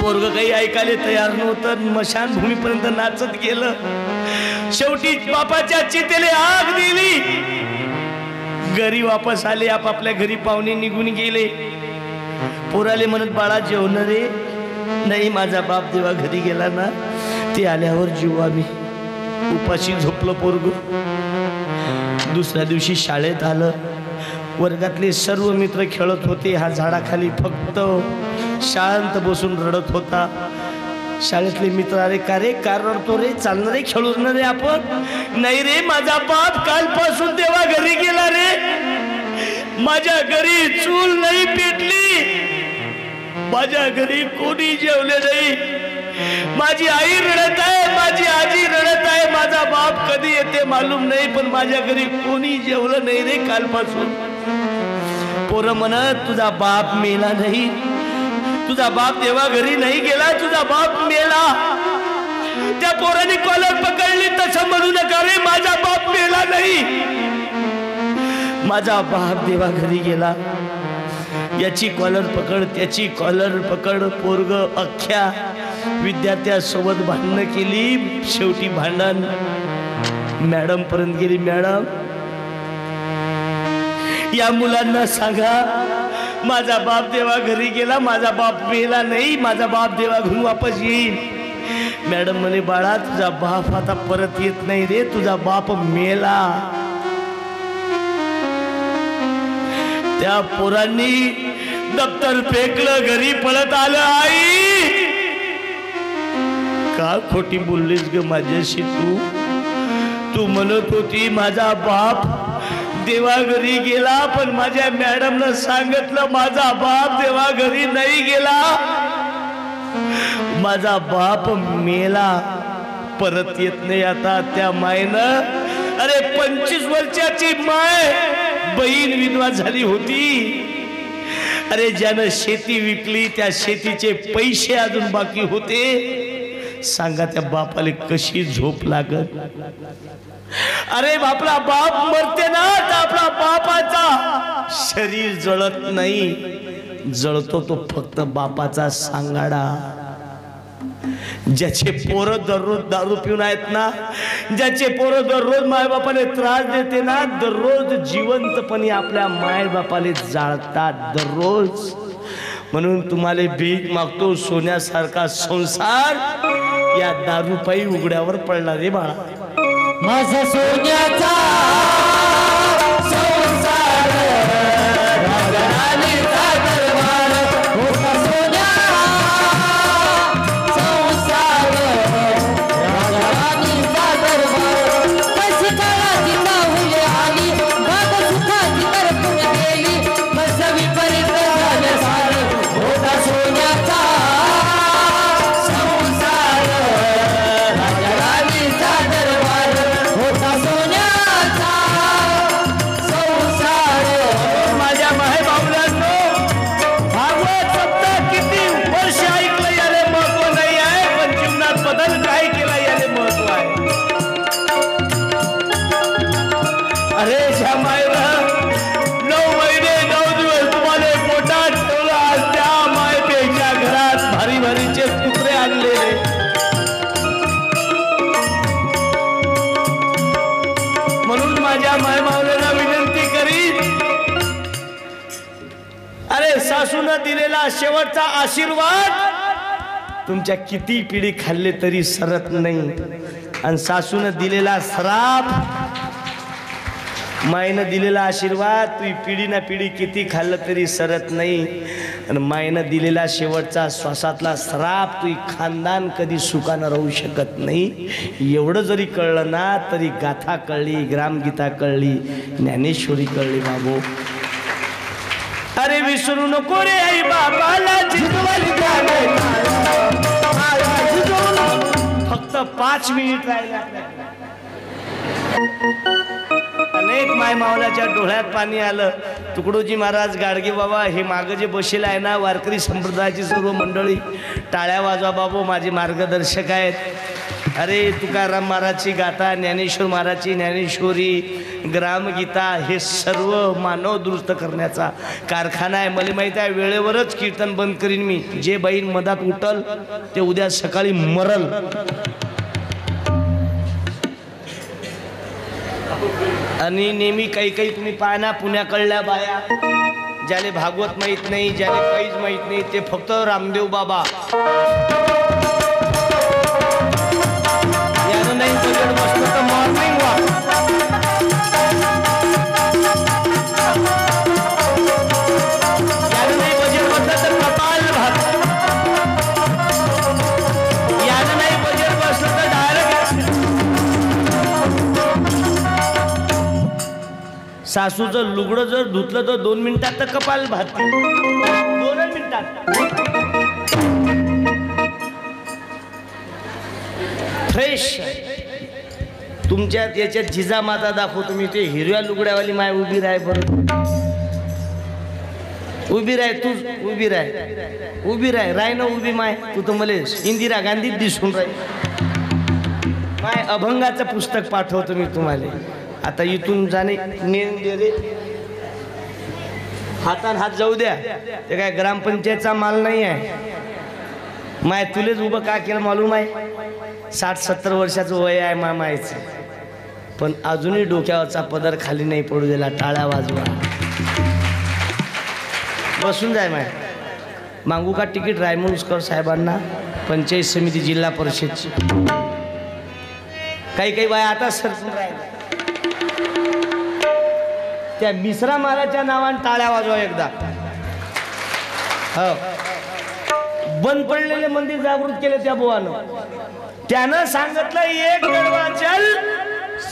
पोरग काही ऐकायला तयार नव्हतं. मशानभूमीपर्यंत नाचत गेलं. शेवटी बापाच्या चितेले आग दिली. घरी वापस आले, आपापल्या घरी पाहुणे निघून गेले. पोराले म्हणत, बाळा जेवण रे? नाही, माझा बाप देवा घरी गेला ना, ते आल्यावर जीव आम्ही. उपाशी झोपलं पोरग. दुसऱ्या दिवशी शाळेत आलं. वर्गातले सर्व मित्र खेळत होते. हा झाडाखाली फक्त शांत बसून रडत होता. शाळेतले मित्र, अरे का रे, का रडतो रे? चालणार रे, खेळून रे आपण? नाही रे, माझा बाप कालपासून देवा घरी गेला रे. माझ्या घरी चूल नाही पेटली, माझ्या घरी कोणी जेवले नाही. माझी आई रडत आहे, माझी आजी रडत आहे. माझा बाप कधी येते मालूम नाही, पण माझ्या घरी कोणी जेवलं नाही रे कालपासून. पोरं म्हणत, तुझा बाप मेला नाही, तुझा बाप देवा घरी नाही गेला, तुझा बाप मेला. त्या पोराने कॉलर पकडली. तसं म्हणू नका रे, माझा बाप मेला नाही, माझा बाप देवा घरी गेला. याची कॉलर पकड, त्याची कॉलर पकड. पोरग अख्ख्या विद्यार्थ्यासोबत भांडणं केली. शेवटी भांडण मॅडम पर्यंत गेली. मॅडम या मुलांना सांगा, माझा बाप देवा घरी गेला, माझा बाप मेला नाही, माझा बाप देवा घरून वापस येईल. मॅडम म्हणे, बाळा तुझा बाप आता परत येत नाही रे, तुझा बाप मेला. त्या पोरांनी दप्तर फेकलं, घरी पळत आलं. आई का खोटी बोललीस ग माझ्याशी? तू म्हणत होती माझा बाप देवाघरी गेला, पण माझ्या मॅडमनं सांगितलं माझा बाप देवाघरी नाही गेला, माझा बाप मेला, परत येत नाही आता. त्या मायनं, अरे 25 वर्षाची माय, बहीण विधवा झाली होती. अरे ज्यानं शेती विकली त्या शेतीचे पैसे अजून बाकी होते. सांगा त्या बापाला कशी झोप लागत. अरे आपला बाप मरते ना, तर आपला बापाचा शरीर जळत नाही, जळतो तो फक्त बापाचा सांगाडा. ज्याचे पोरं दररोज दारू पिऊन आहेत ना, ज्याचे पोरं दररोज मायबापाने त्रास देते ना, दररोज जिवंतपणे आपल्या मायबापाले जाळतात दररोज. म्हणून तुम्हाला भीक मागतो, सोन्यासारखा संसार या दारूपायी उघड्यावर पडला रे बाळा. माझा सोन्याचा संसार राजराणीचा दरबार होता. सोन्याचा संसार राजराणीचा दरबार. कशी काळाची बाहुली आली, बाग सुखाची करपून गेली, बस विपरीत झालं सारं होता. सोन्याचा संसार राजराणीचा दरबार होता. सोन्याचा संसार. माझ्या माय बाबुलांनो, भागवत सप्ताह किती वर्ष ऐकलं याले महत्व नाही आहे, पण जीवनात बदल काय केला याले महत्व आहे. अरे ज्या मायनं 9 महिने 9 दिवस तुम्हाला पोटात ठेवलं, आज त्या मायपेक्षा घरात भारी भारीचे कुत्रे आणलेले. म्हणून माझ्या माय मावलेला विनंती करीत, अरे सासूनं दिलेला शेवटचा आशीर्वाद तुमच्या किती पिढी खाल्ले तरी सरत नाही. आणि सासूनं दिलेला श्राप, मायनं दिलेला आशीर्वाद तुझी पिढी ना पिढी किती खाल्लं तरी सरत नाही. आणि मायनं दिलेला शेवटचा श्वासातला श्राप तुझी खानदान कधी सुखानं राहू शकत नाही. एवढं जरी कळलं ना तरी गाथा कळली, ग्रामगीता कळली, ज्ञानेश्वरी कळली बाबू. अरे विसरू नको रे आई बाबाला, फक्त 5 मिनिट राहिला. अनेक माय मावलाच्या डोळ्यात पाणी आलं. तुकडोजी महाराज, गाडगे बाबा, हे मागं जे बसेल आहे ना, वारकरी संप्रदायाची सर्व मंडळी, टाळ्या वाजवा बाबू, माझे मार्गदर्शक आहेत. अरे तुकाराम महाराजची गाथा, ज्ञानेश्वर महाराजची ज्ञानेश्वरी, ग्रामगीता, हे सर्व मानव दुरुस्त करण्याचा कारखाना आहे. मला माहिती आहे वेळेवरच कीर्तन बंद करीन मी. जे बाईन मधात उठल ते उद्या सकाळी मरल. आणि नेहमी काही काही तुम्ही पाहना पुण्याकडल्या बाया, ज्याले भागवत माहीत नाही, ज्याले काहीच माहीत नाही, ते फक्त रामदेव बाबा यानं नाही बजेट बसलं तर मॉर्निंग वॉक, यानं नाही बजेट बसलं तर कपाल भात, यानं नाही बजेट बसलं तर डायरेक्ट सासूचं लुगडं जर धुतलं तर 2 मिनिटात तर कपाल भात, 2 मिनिटात फ्रेश. तुमच्यात याच्यात जिजामाता दाखवतो मी. ते हिरव्या लुगड्यावाली माय उभी राह, बरं उभी राह, तू उभी राह, उभी राह, राय ना उभी माय. तू तर मला इंदिरा गांधी दिसून राही माय. अभंगाचं पुस्तक पाठवतो मी तुम्हाला. आता इथून जाणे नेऊन दे रे, हातान हात जाऊ द्या. ते काय ग्रामपंचायतचा माल नाही आहे माय. तुलेच उभं का केलं मालूम आहे? 60-70 वर्षाचं वय आहे मामायचं, पण अजूनही डोक्यावरचा पदर खाली नाही पडू दिला. टाळ्या वाजवा, बसून जाय माय. मागू का तिकीट रायमुंजकर साहेबांना, पंचायत समिती जिल्हा परिषदची. काही काही बाय आता सरकून राहिल्या. त्या मिश्रा महाराजच्या नावाने टाळ्या वाजवा एकदा. हो, बंद पडलेले मंदिर जागृत केले त्या बुवानं. त्यानं सांगितलं एक गडवा चल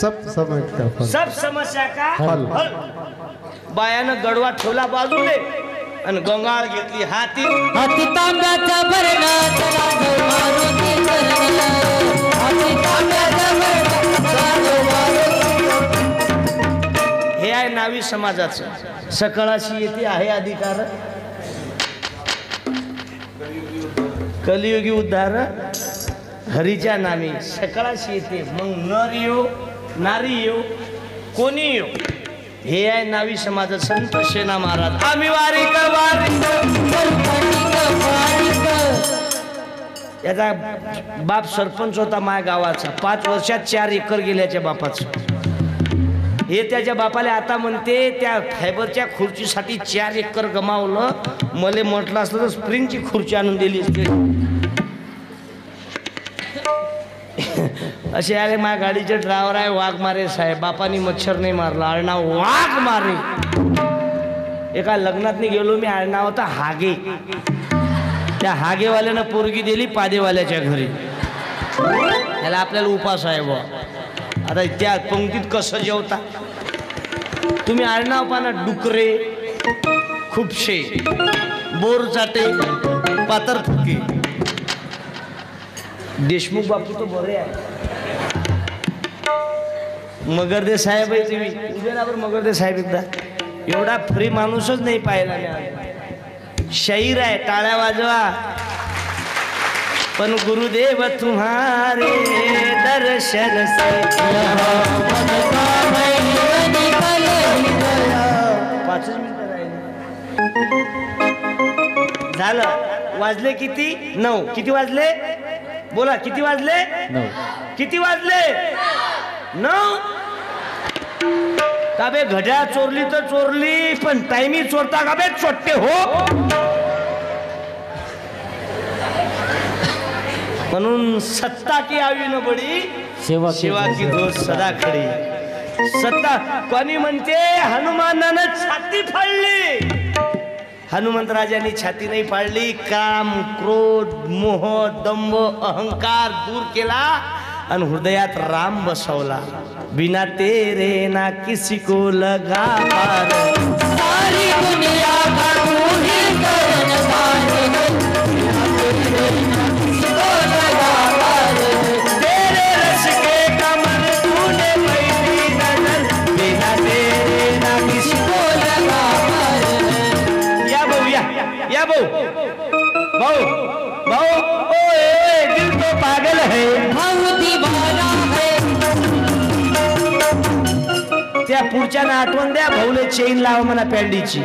सब समस्या फल सब समस्या का हल. हल. बायानं गडवा ठेवला बाजूले आणि गंगाळ घेतली हाती. हाती तांब्याचा भरणा चला जाऊ मारुती चरणा. हाती तांब्याचा भरणा चला जाऊ मारुती. हे आहे नावी समाजाचं. सकळाशी येते आहे अधिकार, कलियुगी उद्धार हरीच्या नामी. सकळाशी येते मग नर येऊ नारी येऊ कोणी येऊ. हे आहे नावी समाजात संत शेना महाराज. आम्ही वारीक वारीक. याचा बाप सरपंच होता माझ्या गावाचा. 5 वर्षात 4 एकर गेल्याच्या बापाचं. हे त्याच्या बापाला आता म्हणते त्या फायबरच्या खुर्चीसाठी 4 एकर गमावलं. मले म्हटलं असलं तर स्प्रिंगची खुर्ची आणून दिली असते. असे आले माझ्या गाडीचे ड्रायव्हर आहे वाघमारे साहेब. बापानी मच्छर नाही मारला, आडनाव वाघमारे. एका लग्नात गेलो मी, आडनाव होता हागे. त्या हागेवाल्यानं पोरगी दिली पादेवाल्याच्या घरी. त्याला आपल्याला उपास आहे बुवा. आता त्या पंक्तीत कसं जेवता तुम्ही? आडनाव पाना डुकरे, खुपशे, बोरचाटे, पातरफुके. देशमुख बापू तो बरे आहे. मगरदे साहेब आहे तुम्ही. उभे ना बरं मगरदे साहेब एकदा. एवढा फ्री माणूसच नाही पाहिला मी. शाहीर आहे, टाळ्या वाजवा. पण गुरुदेव तुम्हारे दर्शन से 5 मिनिटं राहिले. झालं. वाजले किती? 9. किती वाजले? बोला किती वाजले? 9. किती वाजले? 9. का बे घड्याळ चोरली तर चोरली, पण टाइमी चोरता का बे चोट्टे हो. म्हणून सत्ता की आवी न बडी, सेवा की दोष सदा खडी. सत्ता कोणी म्हणते हनुमानानं छाती फाडली. हनुमंतराजांनी छाती नाही फाडली. काम, क्रोध, मोह, दंभ, अहंकार दूर केला आणि हृदयात राम बसवला. बिना तेरे ना किसी को लगा पार. सारी दुनिया का तू ही करनवार. तेरे रस के कमर तूने पहली नजर. बिना तेरे ना किसी को लगा पार. या भाऊ या भाऊ भाऊ भाऊ. ओए दिल तो पागल है. भाऊ दीवाना है. त्या पुढच्या ना आठवण द्या. भाऊले चेन लावा म्हणा पॅन्डीची.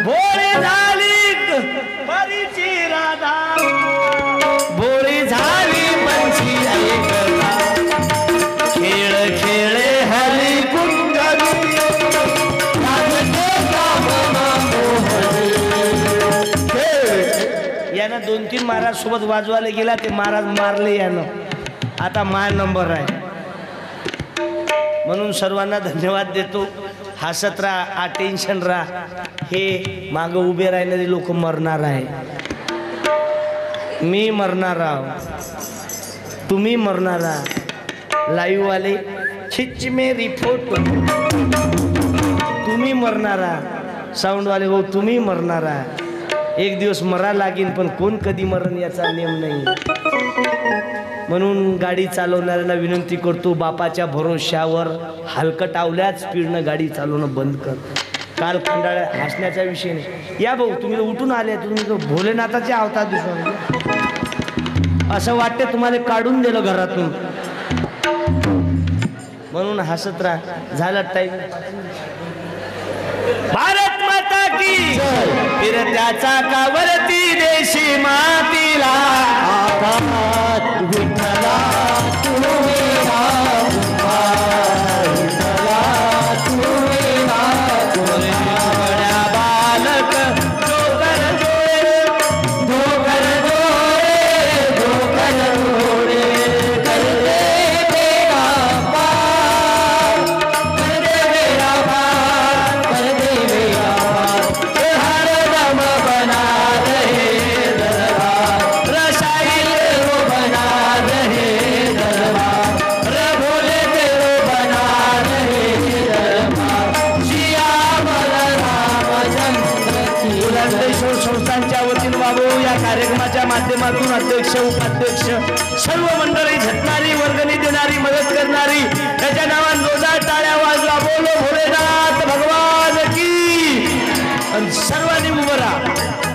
भोळी झाली परीची राधा. भोळी झाली पंछी ऐकता. खेळ खेळे हरी कुंडली. यानं 2-3 महाराज सोबत वाजवायला गेला. ते महाराज मारले यानं. आता माझा नंबर आहे. म्हणून सर्वांना धन्यवाद देतो. हसत राहा, अटेन्शन राहा. हे मागं उभे राहणारे लोक मरणार आहे. मी मरणार आहो, तुम्ही मरणार आहात. लाईव्ह वाले खिच मेरी फोटो. तुम्ही मरणार आहात. साऊंड वाले हो तुम्ही मरणार आहात. एक दिवस मरा लागेल, पण कोण कधी मरण याचा नेम नाही. म्हणून गाडी चालवणाऱ्यांना विनंती करतो, बापाच्या भरोश्यावर हलकटावल्याच स्पीडनं गाडी चालवणं बंद कर. काल खंडाळ्या हसण्याचा विषय नाही. या भाऊ तुम्ही उठून आले, तुम्ही तो भोलेनाथाचे अवतार दिसतो. असं वाटते तुम्हाला काढून दिलं घरातून. म्हणून हसत राहा. झालं टाईम. भारत माता की फिरत्याचा कावरती देशी मातीला. विठ्ठला तू मेरा विठ्ठला तू मेरा. बड्या बालक डोकर धोकर जोडे कर दे बेड़ा पार. या कार्यक्रमाच्या माध्यमातून अध्यक्ष उपाध्यक्ष सर्व मंडळी झटणारी वर्गणी देणारी मदत करणारी त्याच्या नावात जोरदार टाळ्या वाजवा बोलो भोलेनाथ भगवान की. आणि सर्वांनी उभं राहा.